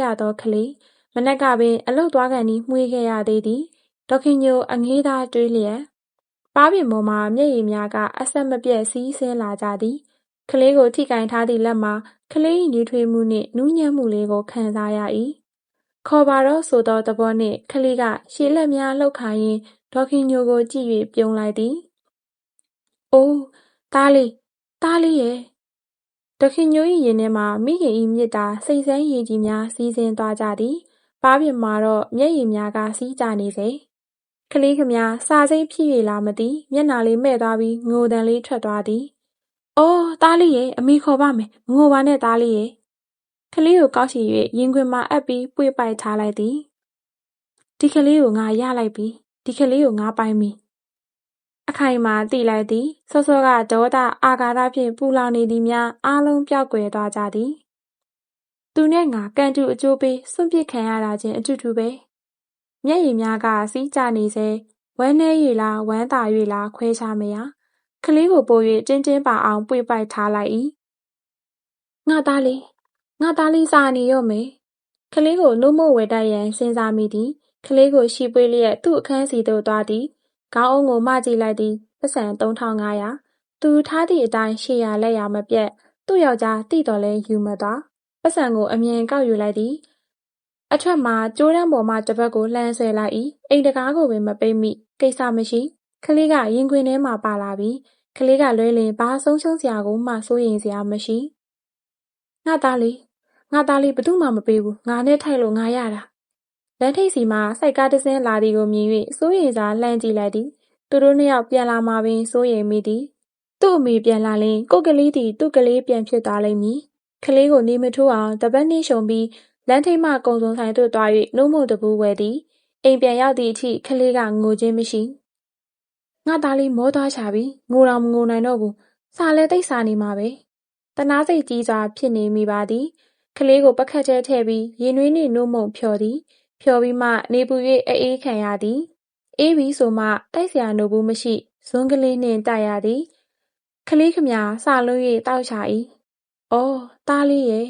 ရသောခလေးမနက်ကပင်အလုတ်သွားကန်ပြီးမှွေးခဲ့ရသေးသည်ဒေါခင်ညိုအငေးသားတွေးလျက်ပါးပြင်ပေါ်မှာမျက်ရည်များကအဆက်မပြတ်စီးဆင်းလာကြသည်ခလေးကိုထိကင်ထားသည့်လက်မှာခလေး၏နှွေးထွေးမှုနှင့်နူးညံ့မှုလေးကိုခံစားရ၏ခေါ်ပါတော့ဆိုသောသဘောနှင့်ခလေးကရှည်လက်များလှုပ်ခါရင်းဒေါခင်ညိုကိုကြည့်၍ပြုံးလိုက်သည်အိုးသားလေးရဲ့ဒေါခင်ညို၏ရင်ထဲမှာမိခင်၏မေတ္တာစိတ်ဆန်းရည်ကြီးများစီးဆင်းသွားကြသည်ပါးပြင်မှာတော့မျက်ရည်များကစီးကြနေစေခလေးခမစာစိတ်ဖြစ်၍လားမသိမျက်နာလေးမဲ့သွားပြီးငိုတန်လေးထွက်သွားသည်အော်သားလေးရဲ့အမေခေါ်ပါမယ်ငိုပါနဲ့သားလေးရဲ့ခလေးကိုကောက်ရှိ၍ရင်ခွင်မှာအပ်ပြီးပွေ့ပိုက်ထားလိုက်သည်ဒီခလေးကိုငါရလိုက်ပြီဒီခလေးကိုငါပိုင်ပြီအခိုင်မာတိလိုက်သည်စောစောကဒေါသအာဃာတဖြင့်ပူလောင်နေသည်များအားလုံးပျောက်ကွယ်သွားကြသည်သူနဲ့ငါကန်တူအကျိုးပေးစွန့်ပစ်ခံရတာချင်းအတူတူပဲမျက်ရည်များကစီးကြနေစေဝမ်းနည်း၍လားဝမ်းသာ၍လားခွဲခြားမရခလေးကိုပို့၍တင်းပါအောင်ပွေ့ပိုက်ထားလိုက်၏ငါသားလေးစာနေရော့မယ်ခလေးကိုနှုတ်မဝဲတိုက်ရန်စဉ်းစားမိသည်ခလေးကိုရှိပွေးလျက်သူ့အခန်းစီသို့သွားသည် ခေါင်းအုံးကိုမကြည့်လိုက်သည်ပတ်စံ3500သူထားသည့်အတိုင်း800လက်ရာမပြတ်သူ့ယောက်ျားတိတော်လဲယူမသွားပတ်စံကိုအမြင်ကောက်ယူလိုက်သည်အထက်မှာကျိုးတန်းပေါ်မှတစ်ပတ်ကိုလှမ်းဆွဲလိုက်၏အိမ်တကားကိုပင်မပိတ်မိကိစ္စမရှိကလေးကရင်ခွင်ထဲမှာပါလာပြီးကလေးကလွဲလင်ဘာဆုံးရှုံးစရာကိုမှစိုးရိမ်စရာမရှိငါသားလေးဘသူမှမပေးဘူးငါနဲ့ထိုက်လို့ငါရတာလမ်းထိပ်စီမှာစိုက်ကားတစ်စင်းလာသည်ကိုမြင်၍စိုးရိမ်စွာလှမ်းကြည့်လိုက်သည်သူတို့နှစ်ယောက်ပြန်လာမှပင်စိုးရိမ်မိသည်သူ့အမေပြန်လာရင်ကိုကလေးသည်သူ့ကလေးပြန်ဖြစ်သွားလိမ့်မည်ကလေးကိုနေမထိုးအောင်တပတ်နှင်းရှုံပြီးလမ်းထိပ်မှကုံစုံဆိုင်သို့သွား၍နှုတ်မုတ်တပူးဝယ်သည်အိမ်ပြန်ရောက်သည့်အထိကလေးကငိုခြင်းမရှိငါသားလေးမောသွားချပြီငိုတော့မငိုနိုင်တော့ဘူးစာလဲသိပ်စာနေမှာပဲတနာစိတ်ကြီးစွာဖြစ်နေမိပါသည်ကလေးကိုပကတ်ထဲထည့်ပြီးရင်နှွေးနှင့်နှုတ်မုတ်ဖြော်သည်ဖြော်ပြီးမှနေပူ၍အေးခံရသည်အေးပြီးဆိုမှတိုက်เสียနို့ဘူးမရှိဇွန်းကလေးနှင့်တိုက်ရသည်ကလေးခမစာလုံး၍တောက်ချ၏အော်သားလေးရဲ့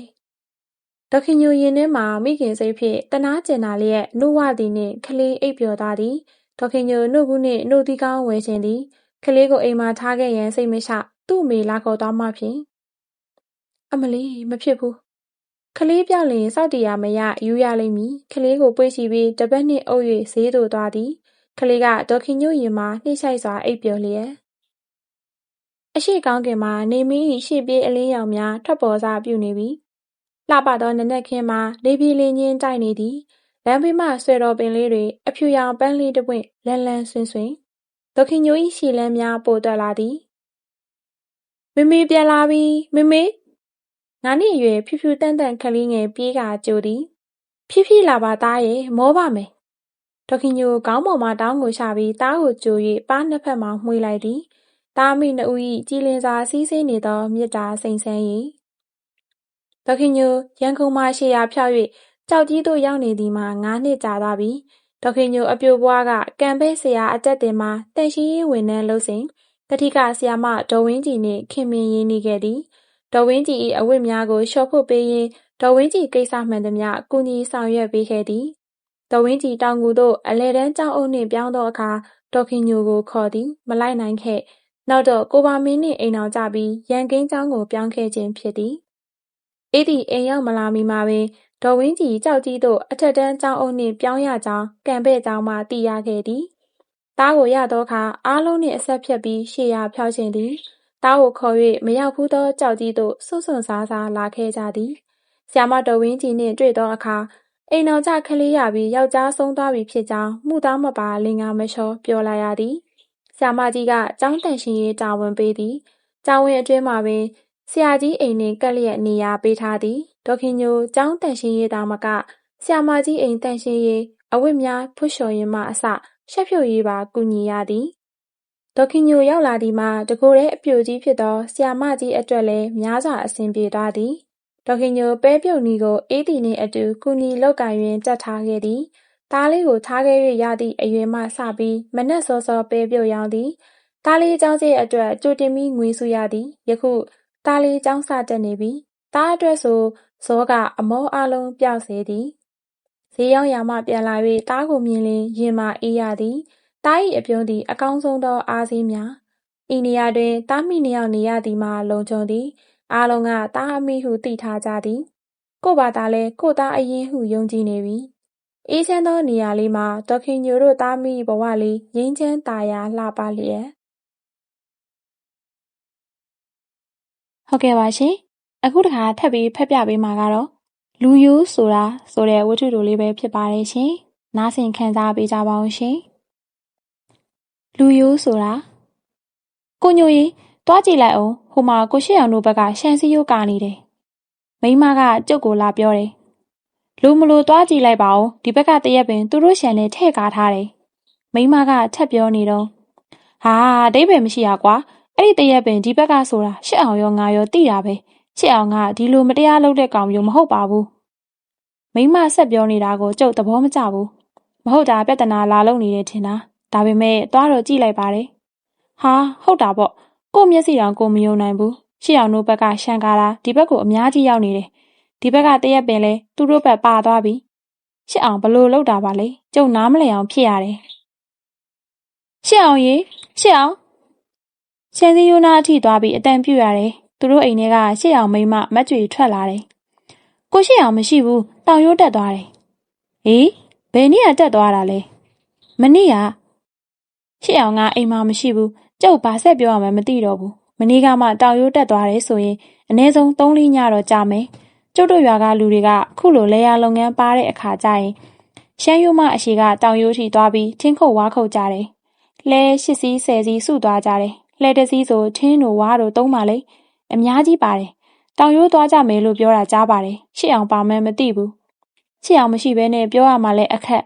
ဒေါခင်ညိုရင်ထဲမှာမိခင်စိတ်ဖြင့်တနာကျင်နာလျက်နှုတ်ဝသည်နှင့်ကလေးအိပ်ပျော်သွားသည်ဒေါခင်ညိုနှုတ်ဘူးနှင့်နှုတ်သီးကောင်းဝယ်ခြင်းသည်ကလေးကိုအိမ်မှာထားခဲ့ရန်စိတ်မချသူ့အမေလာခေါ်သွားမှဖြင့်အမလီမဖြစ်ဘူးကလေးပြောက်လျင်စောက်တရားမရယူရလိမ့်မည်ကလေးကိုပွေ့ချပြီးတပတ်နှင့်အုပ်၍ဈေးသို့သွားသည်ကလေးကဒေါခင်ညိုရင်မှာနှိမ့်ဆိုင်စွာအိပ်ပျော်လျက်အရှိကောင်းကင်မှာနေမီ၏ရှေ့ပြေးအလင်းရောင်များထွက်ပေါ်စားပြုနေပြီလှပသောနနက်ခင်းမှာလေပြေလင်းချင်းတိုက်နေသည်လမ်းဘေးမှဆွဲတော်ပင်လေးတွေအဖြူရောင်ပန်းလေးတစ်ပွင့်လန်းလန်းဆွင်ဆွင်ဒေါခင်ညို၏ရှီလန်းများပိုတက်လာသည်မမေပြန်လာပြီမမေငါနှင့်အရွယ်ဖြူဖြူတန့်တန့်ကလေးငယ်ပြေးကကြိုသည်ဖြည်းဖြည်းလာပါသားရဲ့မောပါမယ်ဒေါခင်ညိုခေါင်းပေါ်မှတောင်းကိုချပြီးသားကိုကြို၍ပါးနှစ်ဖက်မှမှွေလိုက်သည်သားမိနှစ်ဦး၏ကြည်လင်စွာစီးဆင်းနေသောမြစ်တာစိမ်ဆန်း၏ဒေါခင်ညိုရန်ကုန်မှရှေ့ရာဖြောက်၍ကြောက်ကြီးသို့ရောက်နေသည်မှာ9နှစ်ကြာသွားပြီဒေါခင်ညိုအပြိုပွားကကံပဲ့ဆရာအတက်တင်မှာတန်ရှင်းရေးဝန်ထမ်းလုပ်စဉ်တတိကဆရာမဒေါ်ဝင်းကြည်နှင့်ခင်မင်ရင်းနှီးခဲ့သည်ဒေါ်ဝင်းကြည်၏အဝတ်များကိုလျှော်ဖို့ပေးရင်းဒေါ်ဝင်းကြည်ကိစ္စမှန်သမျှကူညီဆောင်ရွက်ပေးခဲ့သည်ဒေါ်ဝင်းကြည်တောင်ကူသို့အလဲတန်းကျောင်းအုပ်နှင့်ပြောင်းသောအခါဒေါခင်ညိုကိုခေါ်သည်မလိုက်နိုင်ခဲ့နောက်တော့ကိုပါမင်းနှင့်အိမ်အောင်ကြပြီးရန်ကင်းကျောင်းကိုပြောင်းခဲ့ခြင်းဖြစ်သည်အေးသည်အိမ်ရောက်မလာမီမှာပင်ဒေါ်ဝင်းကြည်ကြောက်ကြီးသို့အထက်တန်းကျောင်းအုပ်နှင့်ပြောင်းရကြောင်းကံပဲ့ကျောင်းမှသိရခဲ့သည်သားကိုရသောအခါအားလုံးနှင့်အဆက်ဖြတ်ပြီးရှေ့ရာဖြောက်ခြင်းသည်သားကိုခေါ်၍မရောက်ဘူးသောကြောက်ကြီးသို့စွန့်စွန့်စားစားလာခဲ့ကြသည်ဆရာမတော်ဝင်းကြည်နှင့်တွေ့သောအခါအိမ်တော်ကြခလေးရပြီးယောက်ျားဆုံးသွားပြီဖြစ်ကြောင်းမှုသားမပါလင်္ကာမလျှောပြောလာရသည်ဆရာမကြီးကကျောင်းတန်ရှင်ရေးတာဝန်ပေးသည်ကျောင်းဝင်းအတွင်းမှာပင်ဆရာကြီးအိမ်နှင့်ကပ်လျက်နေရာပေးထားသည်ဒေါခင်ညိုကျောင်းတန်ရှင်ရေးတာမကဆရာမကြီးအိမ်တန်ရှင်ရေးအဝတ်များဖွတ်လျှော်ရင်မှအစရှက်ဖြုတ်ရေးပါကူညီရသည်ဒေါခင်ညိုရောက်လာသည်မှာတကိုယ်တည်းအပြိုကြီးဖြစ်သောဆရာမကြီးအတွက်လည်းများစွာအဆင်ပြေသွားသည်ဒေါခင်ညိုပဲပြုတ်နီကိုအေးတီနှင့်အတူကူညီလောက်ကင်ရင်းကြက်ထားခဲ့သည်သားလေးကိုထားခဲ့၍ရသည့်အရွယ်မှစပြီးမနက်စောစောပဲပြုတ်ရောင်းသည်သားလေးကျောင်းကျအတွက်ကြိုတင်ပြီးငွေစုရသည်ယခုသားလေးကျောင်းစတက်နေပြီသားအတွက်ဆိုဇောကအမောအလုံးပြောက်စေသည်ဈေးရောက်ရာမှပြန်လာ၍သားကိုမြင်လျင်ရင်မာအေးရသည်သား၏အပြုံးသည်အကောင်းဆုံးသောအားစည်းများဤနေရာတွင်သားမိနှစ်ယောက်နေရသည်မှာလုံခြုံသည်အားလုံးကသားအမိဟုသိထားကြသည်ကို့ဘာသာလဲကို့သားအရင်ဟုယုံကြည်နေပြီအေးချမ်းသောနေရာလေးမှာဒေါခင်ညိုတို့သားမိဘဝလေးငြိမ်းချမ်းသာယာလှပလျက်ဟုတ်ကဲ့ပါရှင်အခုတခါထပ်ပြီးဖတ်ပြပေးမှာကတော့လူယိုးဆိုတာဆိုတဲ့ဝတ္ထုတိုလေးပဲဖြစ်ပါတယ်ရှင်နားဆင်ခံစားပေးကြပါအောင်ရှင်လူယိုးဆိုတာကိုညိုကြီးတွားကြည့်လိုက်အောင်ဟိုမှာကိုရှိအောင်တို့ဘက်ကရှန်စီယိုးကာနေတယ်မိမကကျုပ်ကိုလာပြောတယ်လူမလို့တွားကြည့်လိုက်ပါဦးဒီဘက်ကတရက်ပင်သူတို့ရှန်နဲ့ထဲ့ကားထားတယ်မိမကထပ်ပြောနေတော့ဟာအဓိပ္ပာယ်မရှိရကွာအဲ့ဒီတရက်ပင်ဒီဘက်ကဆိုတာရှစ်အောင်ရောငါရောသိတာပဲရှစ်အောင်ကဒီလိုမတရားလုပ်တဲ့ကောင်မျိုးမဟုတ်ပါဘူးမိမဆက်ပြောနေတာကိုကျုပ်သဘောမကျဘူးမဟုတ်တာပြဿနာလာလုံနေတယ်ထင်တာဒါပေမဲ့သွားတော့ကြည့်လိုက်ပါတယ်ဟာဟုတ်တာပေါ့ကို့မျက်စိတောင်ကိုမယုံနိုင်ဘူးရှစ်အောင်တို့ဘက်ကရှန်ကားတာဒီဘက်ကိုအများကြီးရောက်နေတယ်ဒီဘက်ကတရက်ပင်လဲသူတို့ဘက်ပါသွားပြီရှစ်အောင်ဘလို့လောက်တာပါလဲကျုပ်နားမလည်အောင်ဖြစ်ရတယ် ရှစ်အောင်ရေရှစ်အောင်ရှန်စီယိုနာအထိသွားပြီးအတန်ပြူရတယ်သူတို့အိမ်ထဲကရှစ်အောင်မိန်းမမတ်ကြွေထွက်လာတယ်ကိုရှစ်အောင်မရှိဘူးတောင်ရိုးတက်သွားတယ်ဟေးဘယ်နေ့ကတက်သွားတာလဲမနေ့ကရှစ်အောင်ကအိမ်မှာမရှိဘူးကျုပ်ဘာဆက်ပြောရမှန်းမသိတော့ဘူးမနေ့ကမှတောင်ရိုးတက်သွားတယ်ဆိုရင်အနည်းဆုံး3-4ညတော့ကြာမယ်ကျုပ်တို့ရွာကလူတွေကခုလိုလေယာလုပ်ငန်းပါတဲ့အခါကျရင်ရှမ်းရိုးမအရှိကတောင်ရိုးထိသွားပြီးထင်းခုတ်ဝါခုတ်ကြတယ်လဲ8စီး10စီးစုသွားကြတယ်လဲတစ်စီးဆိုထင်းတို့ဝါတို့သုံးပါလေအများကြီးပါတယ်တောင်ရိုးသွားကြမယ်လို့ပြောတာကြားပါတယ်ရှစ်အောင်ပါမှန်းမသိဘူးရှစ်အောင်မရှိဘဲနဲ့ပြောရမှလဲအခက်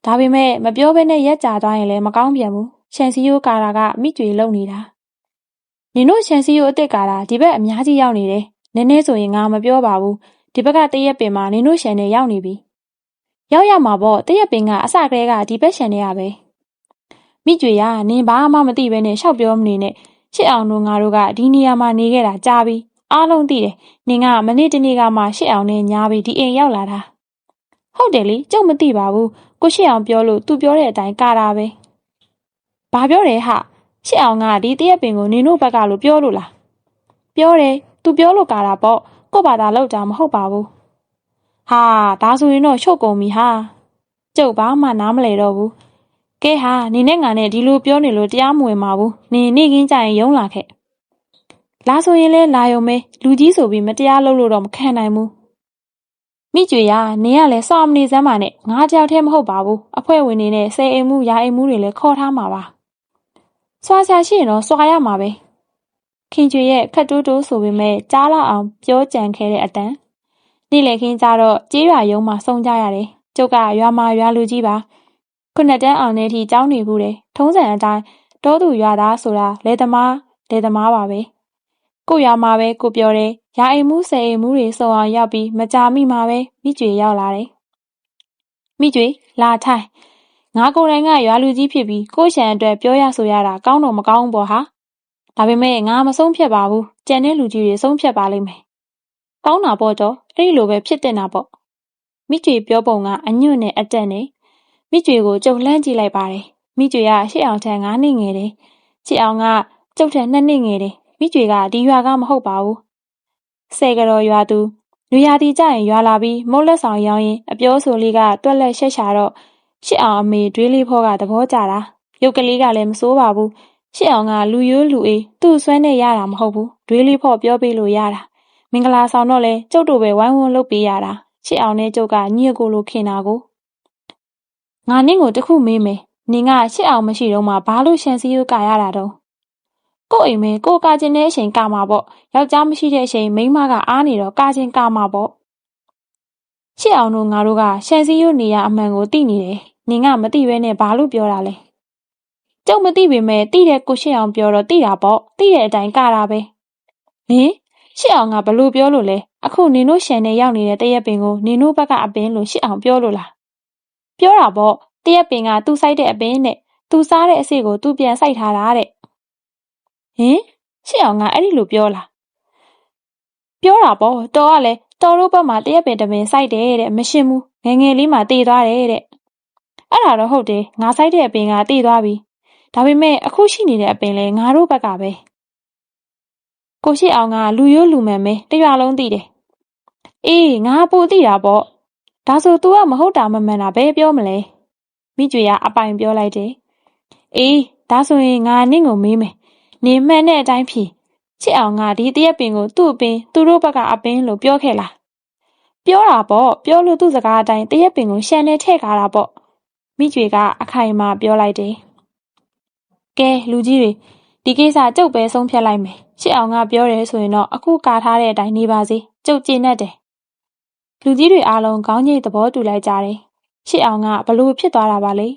ဒါပေမဲ့မပြောဘဲနဲ့ရက်ကြာသွားရင်လည်းမကောင်းပြန်ဘူးရှန်စီယိုကာတာကမိကြွေလုံနေတာနင်တို့ရှန်စီယိုအစ်စ်ကာတာဒီဘက်အများကြီးရောက်နေတယ်နည်းနည်းဆိုရင်ငါမပြောပါဘူးဒီဘက်ကတရက်ပင်မှာနင်တို့ရှန်နေရောက်နေပြီရောက်ရမှာပေါ့တရက်ပင်ကအစကတည်းကဒီဘက်ရှန်နေရပဲမိကြွေရနင်ဘာမှမသိဘဲနဲ့ရှောက်ပြောမနေနဲ့ရှစ်အောင်တို့ငါတို့ကဒီနေရာမှာနေခဲ့တာကြာပြီအားလုံးသိတယ်နင်ကမနေ့တနေ့ကမှရှစ်အောင်နဲ့ညာပြီးဒီအိမ်ရောက်လာတာဟုတ်တယ်လေကျုပ်မသိပါဘူးကိုရှစ်အောင်ပြောလို့သူပြောတဲ့အတိုင်းကာတာပဲဘာပြောတယ်ဟာရှစ်အောင်ကဒီတရက်ပင်ကိုနင်တို့ဘက်ကလို့ပြောလို့လားပြောတယ်သူပြောလို့ကာတာပေါ့ကို့ဘာသာလောက်တာမဟုတ်ပါဘူးဟာဒါဆိုရင်တော့ရှုပ်ကုန်ပြီဟာကျုပ်ဘာမှနားမလဲတော့ဘူးကဲဟာနင်နဲ့ငါနဲ့ဒီလိုပြောနေလို့တရားမဝင်ပါဘူးနင်နေ့ကင်းကြရင်ယုံလာခဲ့လာဆိုရင်လဲလာယုံမဲလူကြီးဆိုပြီးမတရားလုပ်လို့တော့မခံနိုင်ဘူးမိကြွေရနင်ကလည်းစောင့်မနေစမ်းပါနဲ့ငါတယောက်တည်းမဟုတ်ပါဘူးအဖွဲ့ဝင်တွေနဲ့ဆယ်အိမ်မှုရာအိမ်မှုတွေလည်းခေါ်ထားမှာပါစွာဆရာရှိရင်တော့စွာရမှာပဲခင်ကျွေရဲ့ခက်တိုးတိုးဆိုပေမဲ့ကြားလောက်အောင်ပြောကြံခဲ့တဲ့အတန်နေ့လည်ခင်းကြတော့ကြေးရွာရုံးမှာစုံကြရတယ်ကျုပ်ကရွာမှာရွာလူကြီးပါခုနှစ်တန်းအောင်တဲ့အထိကျောင်းနေဘူးတယ်ထုံးစံအတိုင်းတောသူရွာသားဆိုတာလယ်သမားပါပဲကိုရွာမှာပဲကိုပြောတယ်ရာအိမ်မှုဆယ်အိမ်မှုတွေစုံအောင်ရောက်ပြီးမကြာမိမှာပဲမိကြွေရောက်လာတယ်မိကြွေလာထိုင်ငါကိုယ်တိုင်ကရွာလူကြီးဖြစ်ပြီးကိုရှန်အတွက်ပြောရဆိုရတာကောင်းတော့မကောင်းဘူးပေါ့ဟာဒါပေမဲ့ငါမဆုံးဖြတ်ပါဘူးကြံတဲ့လူကြီးတွေဆုံးဖြတ်ပါလိမ့်မယ်ကောင်းတာပေါ့တော့အဲ့ဒီလိုပဲဖြစ်တင်တာပေါ့မိကြွေပြောပုံကအညွန့်နဲ့အတက်နဲ့မိကြွေကိုကျုပ်လှမ်းကြည့်လိုက်ပါတယ်မိကြွေကရှစ်အောင်ထက်9နှစ်ငယ်တယ်ရှစ်အောင်ကကျုပ်ထက်2နှစ်ငယ်တယ်မိကြွေကဒီရွာကမဟုတ်ပါဘူးဆယ်ကတော်ရွာသူနွေရာသီကျရင်ရွာလာပြီးမုတ်လက်ဆောင်ရောင်းရင်အပြောဆိုလေးကတွက်လက်ရှက်ရှာတော့ရှစ်အောင်အမေတွေးလေးဖောကသဘောကျတာရုပ်ကလေးကလည်းမစိုးပါဘူးရှစ်အောင်ကလူရိုးလူအေးသူ့ဆွဲနဲ့ရတာမဟုတ်ဘူးတွေးလေးဖောပြောပေးလို့ရတာမင်္ဂလာဆောင်တော့လဲကျုပ်တို့ပဲဝိုင်းဝန်းလုပ်ပေးရတာရှစ်အောင်နဲ့ကျုပ်ကညစ်ကိုလိုခင်တာကိုငါနင့်ကိုတခုမေးမယ်နင်ကရှစ်အောင်မရှိတော့မှဘာလို့ရှန်စီယိုကာရတာတော့ကို့အိမ်မဲကိုကာကျင်တဲ့အချိန်ကာမှာပေါ့ယောက်ျားမရှိတဲ့အချိန်မိန်းမကအားနေတော့ကာကျင်ကာမှာပေါ့ရှစ်အောင်တို့ငါတို့ကရှန်စီယိုနေရအမှန်ကိုသိနေတယ်နင်ကမသိဘဲနဲ့ဘာလို့ပြောတာလဲကျုပ်မသိပေမဲ့သိတဲ့ကိုရှစ်အောင်ပြောတော့သိတာပေါ့သိတဲ့အတိုင်းကာတာပဲဟင်ရှစ်အောင်ကဘလို့ပြောလို့လဲအခုနင်တို့ရှန်နဲ့ရောက်နေတဲ့တရက်ပင်ကိုနင်တို့ဘက်ကအပင်လို့ရှစ်အောင်ပြောလို့လားပြောတာပေါ့တရက်ပင်ကသူ့စိုက်တဲ့အပင်နဲ့သူစားတဲ့အစေ့ကိုသူပြန်စိုက်ထားတာတဲ့ဟင်ရှစ်အောင်ကအဲ့ဒီလိုပြောလားပြောတာပေါ့တော်ကလည်းတော်တို့ဘက်မှာတရက်ပင်တပင်စိုက်တယ်တဲ့မရှင်းဘူးငယ်ငယ်လေးမှတည်သွားတယ်တဲ့အဲ့ဒါတော့ဟုတ်တယ်ငါစိုက်တဲ့အပင်ကတည်သွားပြီဒါပေမဲ့အခုရှိနေတဲ့အပင်လဲငါတို့ဘက်ကပဲကိုရှိအောင်ကလူရိုးလူမှန်ပဲတရွာလုံးသိတယ်အေးငါပိုသိတာပေါ့ဒါဆို तू ကမဟုတ်တာမမှန်တာပဲပြောမလဲမိကြွေကအပိုင်ပြောလိုက်တယ်အေးဒါဆိုရင်ငါနင့်ကိုမေးမယ်နေမှန်တဲ့အတိုင်းဖြေချစ်အောင်ကဒီတရက်ပင်ကိုသူ့အပင်သူတို့ဘက်ကအပင်လို့ပြောခဲ့လားပြောတာပေါ့ပြောလို့သူ့စကားအတိုင်းတရက်ပင်ကိုရှန်နဲ့ထည့်ကားတာပေါ့မိကြွေကအခိုင်အမာပြောလိုက်တယ်ကဲလူကြီးတွေဒီကိစ္စကျုပ်ပဲဆုံးဖြတ်လိုက်မယ်ချစ်အောင်ကပြောတယ်ဆိုရင်တော့အခုကာထားတဲ့အတိုင်းနေပါစေကျုပ်ကျေနပ်တယ်လူကြီးတွေအားလုံးခေါင်းညိတ်သဘောတူလိုက်ကြတယ်ချစ်အောင်ကဘလို့ဖြစ်သွားတာပါလဲ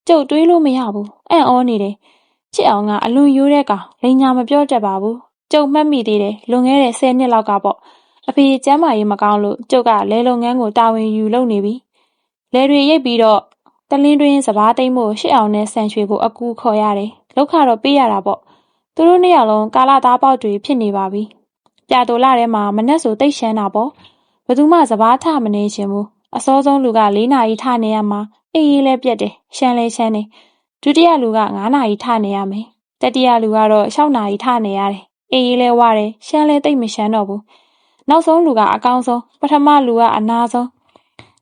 ကျုပ်တွေးလို့မရဘူးအံ့ဩနေတယ်ချစ်အောင်ကအလွန်ရိုးတဲ့ကောင်လိန်ညာမပြောတတ်ပါဘူးကျုပ်မှတ်မိသေးတယ်လွန်ခဲ့တဲ့10နှစ်လောက်ကပေါ့အဖေကျမ်းမာရေးမကောင်းလို့ကျုပ်ကလဲလုပ်ငန်းကိုတာဝန်ယူလုပ်နေပြီလဲတွေရိတ်ပြီးတော့တလင်းတွင်းစပားသိမ်းဖို့ရှစ်အောင်နဲ့ဆန်ရွှေကိုအကူခေါ်ရတယ်လောက်ခတော့ပေးရတာပေါ့သူတို့နှစ်ယောက်လုံးကာလာသားပေါက်တွေဖြစ်နေပါပြီပြာတိုလာထဲမှာမနှက်ဆိုတိတ်ရှမ်းတာပေါ့ဘယ်သူမှစပားထမနေရှင်ဘူးအစောဆုံးလူက4 နာရီထနေရမှာအေးရေးလဲပြက်တယ်ရှမ်းလဲရှမ်းတယ် ဒုတိယလူက9နာရီထနေရမယ်တတိယလူကတော့6နာရီထနေရတယ်အေးလဲဝရတယ်ရှမ်းလဲတိတ်မရှမ်းတော့ဘူးနောက်ဆုံးလူကအကောင်းဆုံးပထမလူကအနာဆုံး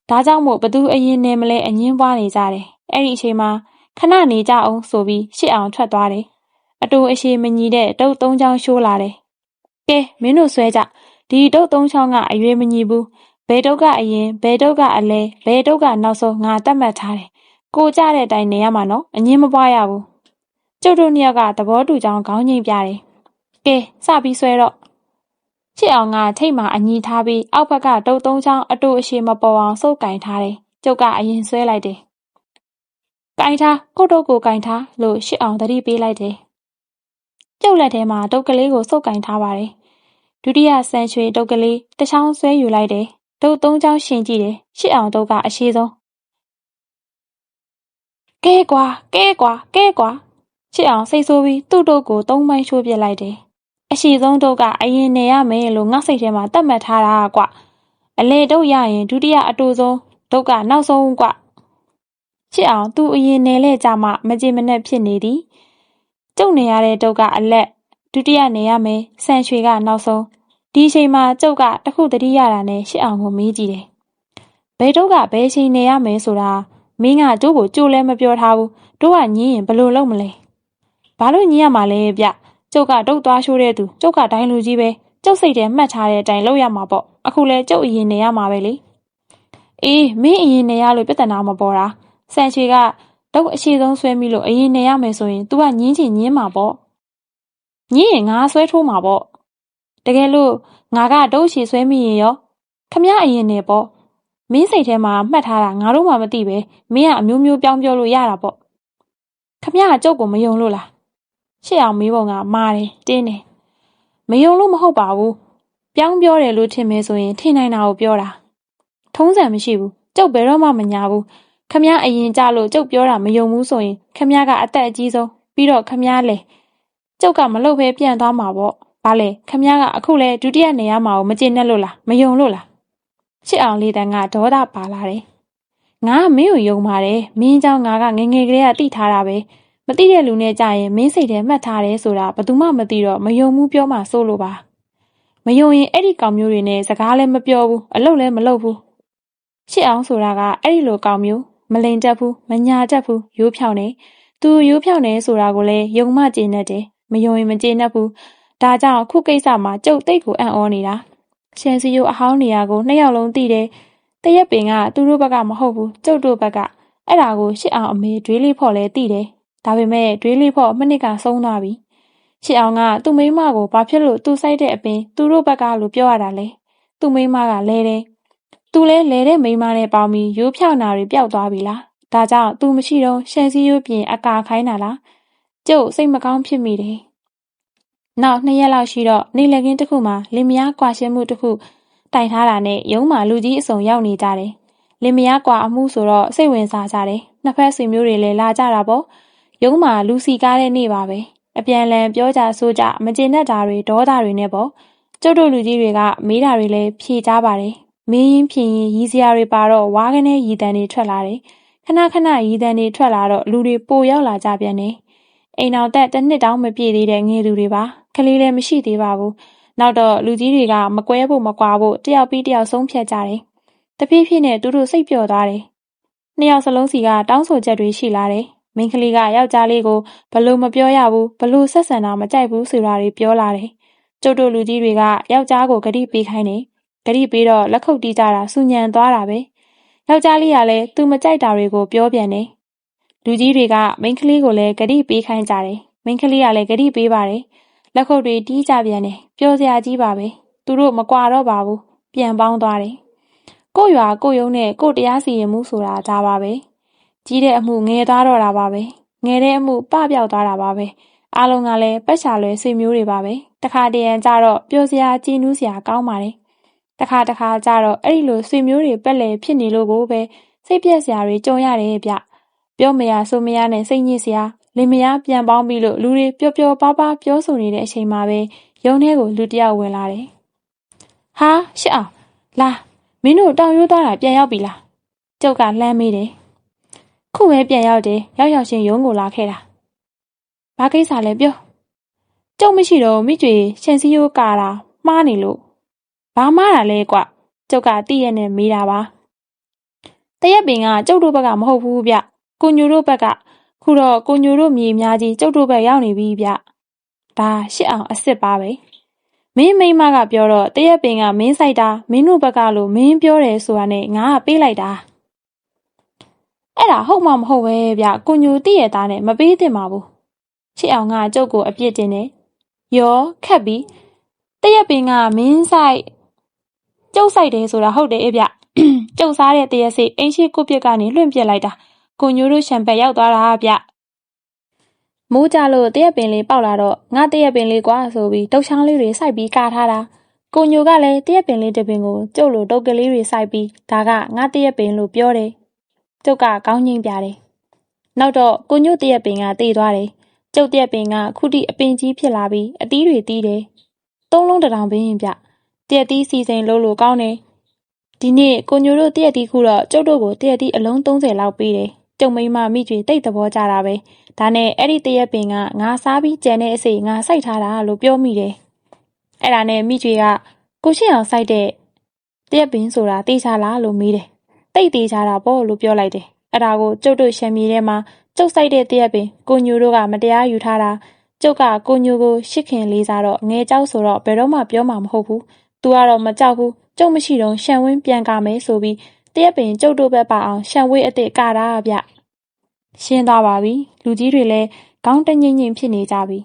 ဒါကြောင့်မို့ဘသူအရင်နေမလဲအငင်းပွားနေကြတယ်အဲ့ဒီအချိန်မှာခဏနေကြအောင်ဆိုပြီးရှစ်အောင်ထွက်သွားတယ်အတူအရှိမညီတဲ့တုတ်3ချောင်းရှိုးလာတယ်ကဲမင်းတို့ဆွဲကြဒီတုတ်3ချောင်းကအရွေးမညီဘူးဘယ်တုတ်ကအရင်ဘယ်တုတ်ကအလဲဘယ်တုတ်ကနောက်ဆုံးငါတတ်မှတ်ထားတယ်ကိုကြတဲ့အတိုင်းနေရမှာနော်အငင်းမပွားရဘူးကျုပ်တို့နှစ်ယောက်ကသဘောတူကြောင်းခေါင်းငိမ့်ပြတယ်ကဲစပြီးဆွဲတော့ချစ်အောင်ကထိတ်မှအညီထားပြီးအောက်ဘက်ကတုတ်3ချောင်းအတူအရှိမပေါ်အောင်စုပ်ကင်ထားတယ်ကျုပ်ကအရင်ဆွဲလိုက်တယ်ကင်ထားကိုတုတ်ကိုကင်ထားလို့ရှစ်အောင်သတိပေးလိုက်တယ်ကျုပ်လက်ထဲမှာတုတ်ကလေးကိုစုပ်ကင်ထားပါတယ်ဒုတိယဆန်ရွှေတုတ်ကလေးတစ်ချောင်းဆွဲယူလိုက်တယ်တုတ်3ချောင်းရှင်ကြည့်တယ်ရှစ်အောင်တုတ်ကအရှိဆုံးကဲကွာရှစ်အောင်စိတ်ဆိုးပြီးသူ့တုတ်ကို3ပိုင်းချိုးပစ်လိုက်တယ်အရှိဆုံးတုတ်ကအရင်နေရမယ်လို့ငါ့စိတ်ထဲမှာသတ်မှတ်ထားတာကွအလေတုတ်ရရင်ဒုတိယအတူဆုံးတုတ်ကနောက်ဆုံးကွရှစ်အောင်သူ့အရင်နေလဲကြမှမကြည်မနှက်ဖြစ်နေသည်ကျုပ်နေရတဲ့တုတ်ကအလက်ဒုတိယနေရမယ်ဆန်ရွှေကနောက်ဆုံးဒီအချိန်မှာကျုပ်ကတခုတတိယတာနဲ့ရှစ်အောင်ကိုမေးကြည့်တယ်ဘယ်တုတ်ကဘယ်အချိန်နေရမယ်ဆိုတာမင်းကတို့ကိုကြိုလဲမပြောထားဘူးတို့ကညင်းရင်ဘလို့လုပ်မလဲဘာလို့ညင်းရမှာလဲဗျကျုပ်ကတုတ်သွားရှိုးတဲ့သူကျုပ်ကဒိုင်းလူကြီးပဲကျုပ်စိတ်ထဲမှတ်ထားတဲ့အတိုင်းလုပ်ရမှာပေါ့အခုလဲကျုပ်အရင်နေရမှာပဲလေအေးမင်းအရင်နေရလို့ပြဿနာမပေါ်တာဆန်ချေကတုတ်အရှိဆုံးဆွဲမိလို့အရင်နေရမယ်ဆိုရင် तू ကညင်းချင်ညင်းမှာပေါ့ညင်းရင်ငါဆွဲထိုးမှာပေါ့တကယ်လို့ငါကတုတ်အရှိဆွဲမိရင်ရောခမရအရင်နေပေါ့မင်းစိတ်ထဲမှာမှတ်ထားတာငါတို့မှမသိပဲမင်းကအမျိုးမျိုးပြောင်းပြောလို့ရတာပေါ့ခမရကကျုပ်ကိုမယုံလို့လားရှစ်အောင်မေးပုံကမာတယ်တင်းတယ်မယုံလို့မဟုတ်ပါဘူးပြောင်းပြောတယ်လို့ထင်မယ်ဆိုရင်ထင်နိုင်တာကိုပြောတာထုံးစံမရှိဘူးကျုပ်ဘယ်တော့မှမညာဘူးခမရအရင်ကြလို့ကျုပ်ပြောတာမယုံဘူးဆိုရင်ခမရကအသက်အကြီးဆုံးပြီးတော့ခမရလေကျုပ်ကမလုပ်ဘဲပြန်သွားမှာပေါ့ဘာလဲခမရကအခုလဲဒုတိယနေရမှာကိုမကျေနပ်လို့လားမယုံလို့လားရှစ်အောင်လေးတန်းကဒေါသပါလာတယ်ငါကမင်းကိုယုံပါတယ်မင်းเจ้าငါကငငယ်ကလေးကတိထားတာပဲမသိတဲ့လူနဲ့ကြာရင်မင်းစိတ်ထဲမှတ်ထားတယ်ဆိုတာဘယ်သူမှမသိတော့မယုံဘူးပြောမှစိုးလို့ပါမယုံရင်အဲ့ဒီကောင်မျိုးတွေနဲ့စကားလည်းမပြောဘူးအလုပ်လည်းမလုပ်ဘူးရှစ်အောင်ဆိုတာကအဲ့ဒီလိုကောင်မျိုးမလိန်တက်ဘူးမညာတက်ဘူးရိုးဖြောင်းနေသူရိုးဖြောင်းနေဆိုတာကိုလည်းယုံမှကျေနပ်တယ်မယုံရင်မကျေနပ်ဘူးဒါကြောင့်ခုကိစ္စမှာကျုပ်တိတ်ကိုအံ့ဩနေတာရှန်စီယိုအဟောင်းနေရာကိုနှစ်ယောက်လုံးသိတယ်တရက်ပင်ကသူတို့ဘက်ကမဟုတ်ဘူးကျုပ်တို့ဘက်ကအဲ့ဒါကိုရှစ်အောင်အမေဒွေးလေးဖော်လဲသိတယ်ဒါပေမဲ့ဒွေးလေးဖော်မနစ်ကဆုံးသွားပြီရှစ်အောင်ကသူ့မိန်းမကိုဘာဖြစ်လို့သူ့ဆိုင်တဲ့အပင်သူတို့ဘက်ကလို့ပြောရတာလဲသူ့မိန်းမကလဲတယ်သူလဲလဲတဲ့မိန်းမနဲ့ပေါင်းပြီးရိုးဖြောင်းတာတွေပျောက်သွားပြီလားဒါကြောင့်သူမရှိတော့ရှန်စီယိုပြင်အကာခိုင်းတာလားကျုပ်စိတ်မကောင်းဖြစ်မိတယ်နောက်2ရက်လောက်ရှိတော့နေလကင်းတစ်ခုမှာလင်မယားကွာရှင်းမှုတစ်ခုတိုင်ထားတာနဲ့ရုံးမှာလူကြီးအစုံရောက်နေကြတယ်လင်မယားကွာအမှုဆိုတော့စိတ်ဝင်စားကြတယ်နှစ်ဖက်ဆွေမျိုးတွေလည်းလာကြတာပေါ့ရုံးမှာလူစီကားတဲ့နေ့ပါပဲအပြန်လန်ပြောကြဆိုကြမကျေနပ်တာတွေဒေါသတွေနဲ့ပေါ့ကျုပ်တို့လူကြီးတွေကမေးတာတွေလည်းဖြေကြပါတယ်မင်းရင်ဖြင်ရင်ရီစရာတွေပါတော့ဝါးကနေရီတန်တွေထွက်လာတယ်ခဏခဏရီတန်တွေထွက်လာတော့လူတွေပိုရောက်လာကြပြန်တယ်အိမ်အောင်တက်တစ်နှစ်တောင်မပြည့်သေးတဲ့ငယ်သူတွေပါကလေးလည်းမရှိသေးပါဘူးနောက်တော့လူကြီးတွေကမကွဲဖို့မကွာဖို့တယောက်ပြီးတယောက်ဆုံးဖြတ်ကြတယ်တဖြည်းဖြည်းနဲ့သူတို့စိတ်ပျော့သွားတယ်နှစ်ယောက်စလုံးစီကတောင်းဆိုချက်တွေရှိလာတယ်မိန်းကလေးကယောက်ျားလေးကိုဘလို့မပြောရဘူးဘလို့ဆက်ဆံတာမကြိုက်ဘူးဆိုတာတွေပြောလာတယ်ကျုပ်တို့လူကြီးတွေကယောက်ျားကိုဂတိပေးခိုင်းတယ်ဂတိပေးတော့လက်ခုပ်တီးကြတာစူညံသွားတာပဲယောက်ျားလေးကလည်းသူမကြိုက်တာတွေကိုပြောပြန်တယ်လူကြီးတွေကမိန်းကလေးကိုလည်းဂတိပေးခိုင်းကြတယ်မိန်းကလေးကလည်းဂတိပေးပါတယ်လက်ခုပ်တွေတီးကြပြန်တယ်ပျော်စရာကြီးပါပဲသူတို့မကွာတော့ပါဘူးပြန်ပေါင်းသွားတယ်ကို့ရွာကို့ရုံးနဲ့ကို့တရားစီရင်မှုဆိုတာဒါပါပဲကြီးတဲ့အမှုငယ်သွားတော့တာပါပဲငယ်တဲ့အမှုပပျောက်သွားတာပါပဲအားလုံးကလည်းပက်ရှာလွယ်ဆွေမျိုးတွေပါပဲတခါတရံကြတော့ပျော်စရာကြည်နူးစရာကောင်းပါတယ်တခါကြတော့အဲ့ဒီလိုဆွေမျိုးတွေပက်လေဖြစ်နေလို့ကိုပဲစိတ်ပြက်စရာတွေကြုံရတယ်ဗျပြောမရဆိုမရနဲ့စိတ်ညစ်စရာလင်မယားပြန်ပေါင်းပြီးလို့လူတွေပျော်ပျော်ပါပါပြောဆိုနေတဲ့အချိန်မှာပဲရုံထဲကိုလူတယောက်ဝင်လာတယ်ဟာရှစ်အောင်လာမင်းတို့တောင်ရိုးသွားတာပြန်ရောက်ပြီလားကျုပ်ကလှမ်းမေးတယ် ခုပဲပြန်ရောက်တယ်ရောက်ချင်းရုံးကိုလာခဲ့တာဘာကိစ္စလဲပြောကျုပ်မရှိတော့မိကျွေရှန်စီယိုကာတာမှားနေလို့ဘာမှားတာလဲကွကျုပ်ကတိရက်နဲ့မေးတာပါတရက်ပင်ကကျုပ်တို့ဘက်ကမဟုတ်ဘူးဗျကိုညိုတို့ဘက်ကခုတော့ကိုညိုတို့မြေများကြီးကျုပ်တို့ဘက်ရောက်နေပြီဗျဒါရှစ်အောင်အစ်စ်ပါပဲမင်းမိမကပြောတော့တရက်ပင်ကမင်းဆိုင်တာမင်းတို့ဘက်ကလို့မင်းပြောတယ်ဆိုတာနဲ့ငါကပေးလိုက်တာအဲ့ဒါဟုတ်မှမဟုတ်ပဲဗျကိုညိုတိရသားနဲ့မပေးသင့်ပါဘူးရှစ်အောင်ကကျုပ်ကိုအပြစ်တင်တယ်ရောခက်ပြီးတရက်ပင်ကမင်းဆိုင်ကျုပ်ဆိုင်တယ်ဆိုတာဟုတ်တယ်ဗျကျုပ်စားတဲ့တရက်စိတ်အင်းရှိကိုပြက်ကနေလွှင့်ပြက်လိုက်တာကိုညိုတို့ရှံပက်ရောက်သွားတာဗျမိုးကြလို့တရက်ပင်လေးပေါက်လာတော့ငါတရက်ပင်လေးကွာဆိုပြီးတုတ်ချောင်းလေးတွေစိုက်ပြီးကာထားတာကိုညိုကလည်းတရက်ပင်လေးတစ်ပင်ကိုကျုပ်လိုတုတ်ကလေးတွေစိုက်ပြီးဒါကငါတရက်ပင်လို့ပြောတယ်ကျုပ်ကကောင်းငိမ့်ပြတယ်နောက်တော့ကိုညိုတရက်ပင်ကတေးသွားတယ်ကျုပ်တရက်ပင်ကခုထိအပင်ကြီးဖြစ်လာပြီးအသီးတွေတီးတယ်သုံးလုံးတစ်တောင်ပင်ဗျတရက်သီးစီစဉ်လို့ကောင်းတယ်ဒီနေ့ကိုညိုတို့တရက်သီးခုတော့ကျုပ်တို့ကိုတရက်သီးအလုံး30လောက်ပေးတယ်ကျုံမိမမိကျွေတိတ်သဘောကြတာပဲဒါနဲ့အဲ့ဒီတရက်ပင်ကငါစားပြီးကြံတဲ့အစိငါစိုက်ထားတာလို့ပြောမိတယ်အဲ့ဒါနဲ့မိကျွေကကိုရှင်းအောင်စိုက်တဲ့တရက်ပင်ဆိုတာတေးချလားလို့မေးတယ်တိတ်တေးချတာပေါ့လို့ပြောလိုက်တယ်အဲ့ဒါကိုကျုပ်တို့ရှမ်းမြေထဲမှာကျုပ်စိုက်တဲ့တရက်ပင်ကိုညိုတို့ကမတရားယူထားတာကျုပ်ကကိုညိုကိုရှစ်ခင်လေးစားတော့ငဲကြောက်ဆိုတော့ဘယ်တော့မှပြောမှာမဟုတ်ဘူးသူကတော့မကြောက်ဘူးကျုပ်မရှိတော့ရှံဝင်းပြန်ကာမယ်ဆိုပြီးတရက်ပင်ကျုပ်တို့ဘက်ပါအောင်ရှံဝေးအစ်စ်ကာတာဗျရှင်းသွားပါပြီလူကြီးတွေလည်းခေါင်းတငိမ့်ငိမ့်ဖြစ်နေကြပြီ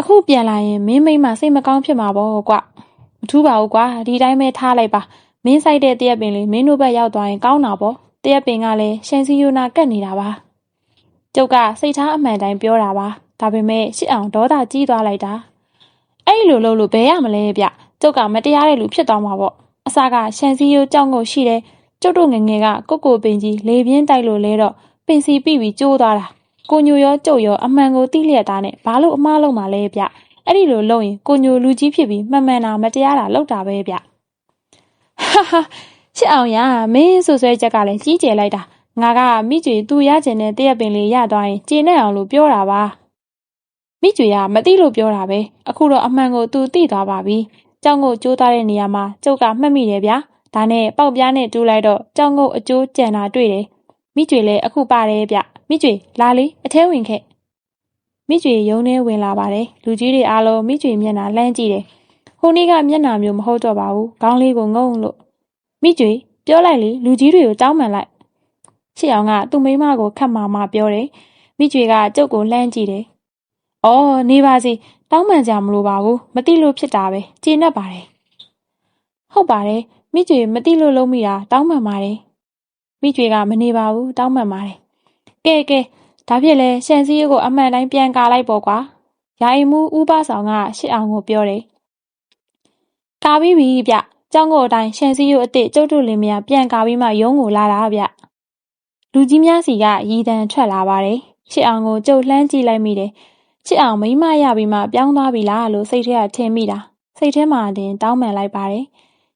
အခုပြန်လာရင်မင်းမိမစိတ်မကောင်းဖြစ်မှာပေါ့ကွမထူးပါဘူးကွာဒီတိုင်းပဲထားလိုက်ပါမင်းဆိုင်တဲ့တရက်ပင်လေးမင်းတို့ဘက်ရောက်သွားရင်ကောင်းတာပေါ့တရက်ပင်ကလည်းရှန်စီယိုနာကတ်နေတာပါကျုပ်ကစိတ်ထားအမှန်တိုင်းပြောတာပါဒါပေမဲ့ရှစ်အောင်ဒေါသကြီးသွားလိုက်တာအဲ့လိုလုပ်လို့ဘယ်ရမလဲဗျကျုပ်ကမတရားတဲ့လူဖြစ်သွားမှာပေါ့အစကရှန်စီယိုကြောက်ငုတ်ရှိတယ်ကျုပ်တို့ငငယ်ကကိုပင်ကြီးလေပြင်းတိုက်လို့လဲတော့ပင်စီပြီးကျိုးသွားတာကိုညိုရောကျုပ်ရောအမှန်ကိုသိလျက်သားနဲ့ဘာလို့အမားလုံးမှလဲဗျအဲ့ဒီလိုလုပ်ရင်ကိုညိုလူကြီးဖြစ်ပြီးမှန်တာမတရားတာလုပ်တာပဲဗျဟာဟာရှစ်အောင်ရမင်းဆွဆွဲချက်ကလည်းကြီးကျယ်လိုက်တာငါကမိကျွေသူရကျင်တဲ့တရက်ပင်လေးရသွားရင်ကျေနပ်အောင်လို့ပြောတာပါမိကျွေကမသိလို့ပြောတာပဲအခုတော့အမှန်ကိုသူသိသွားပါပြီကြောက်ငုတ်ကျိုးသွားတဲ့နေရာမှာကျုပ်ကမှတ်မိတယ်ဗျာဒါနဲ့ပေါက်ပြားနဲ့တူးလိုက်တော့ကြောက်ငုတ်အကျိုးကျန်တာတွေ့တယ်မိကျွေလည်းအခုပါတယ်ဗျမိကျွေလာလေအထဲဝင်ခဲ့မိကျွေရုံထဲဝင်လာပါတယ်လူကြီးတွေအားလုံးမိကျွေမျက်နှာလှမ်းကြည့်တယ်ဟိုနေ့ကမျက်နှာမျိုးမဟုတ်တော့ပါဘူးခေါင်းလေးကိုငုံလို့မိကျွေပြောလိုက်လေလူကြီးတွေကိုတောင်းပန်လိုက်ရှစ်အောင်ကသူ့မိမကိုခတ်မာမှပြောတယ်မိကျွေကကျုပ်ကိုလှမ်းကြည့်တယ်အော်နေပါစီတောင်းပန်ကြမလို့ပါဘူးမသိလို့ဖြစ်တာပဲကျေနပ်ပါတယ်ဟုတ်ပါတယ်မိကျွေမသိလို့လုံးမိတာတောင်းပန်ပါတယ်မိကျွေကမနေပါဘူးတောင်းပန်ပါတယ်ကဲဒါဖြစ်လဲရှန်စည်းကိုအမှန်တိုင်းပြန်ကာလိုက်ပေါ့ကွာယာယီမှုဥပဆောင်ကရှစ်အောင်ကိုပြောတယ်ကာပြီးပြီဗျကျောင်းကိုအတိုင်းရှန်စည်းအစ်စ်ကျုပ်တို့လင်မယားပြန်ကာပြီးမှရုံးကိုလာတာဗျလူကြီးများစီကရည်တံထွက်လာပါတယ်ရှစ်အောင်ကိုကျုပ်လှမ်းကြည့်လိုက်မိတယ်ချစ်အောင်မိမရပြီးမှပြောင်းသွားပြီလားလို့စိတ်ထဲကထင်မိတာစိတ်ထဲမှာတင်တောင်းပန်လိုက်ပါတယ်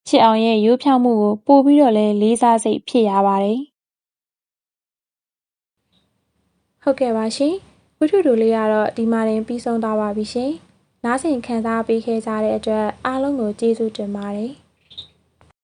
ချစ်အောင်ရဲ့ရိုးဖြောင်းမှုကိုပို့ပြီးတော့လဲလေးစားစိတ်ဖြစ်ရပါတယ်ဟုတ်ကဲ့ပါရှင်ဝတ္ထုတူလေးကတော့ဒီမှာတင်ပြီးဆုံးသွားပါပြီရှင်နားဆင်ခံစားပေးခဲ့ကြတဲ့အတွက်အားလုံးကိုကျေးဇူးတင်ပါတယ်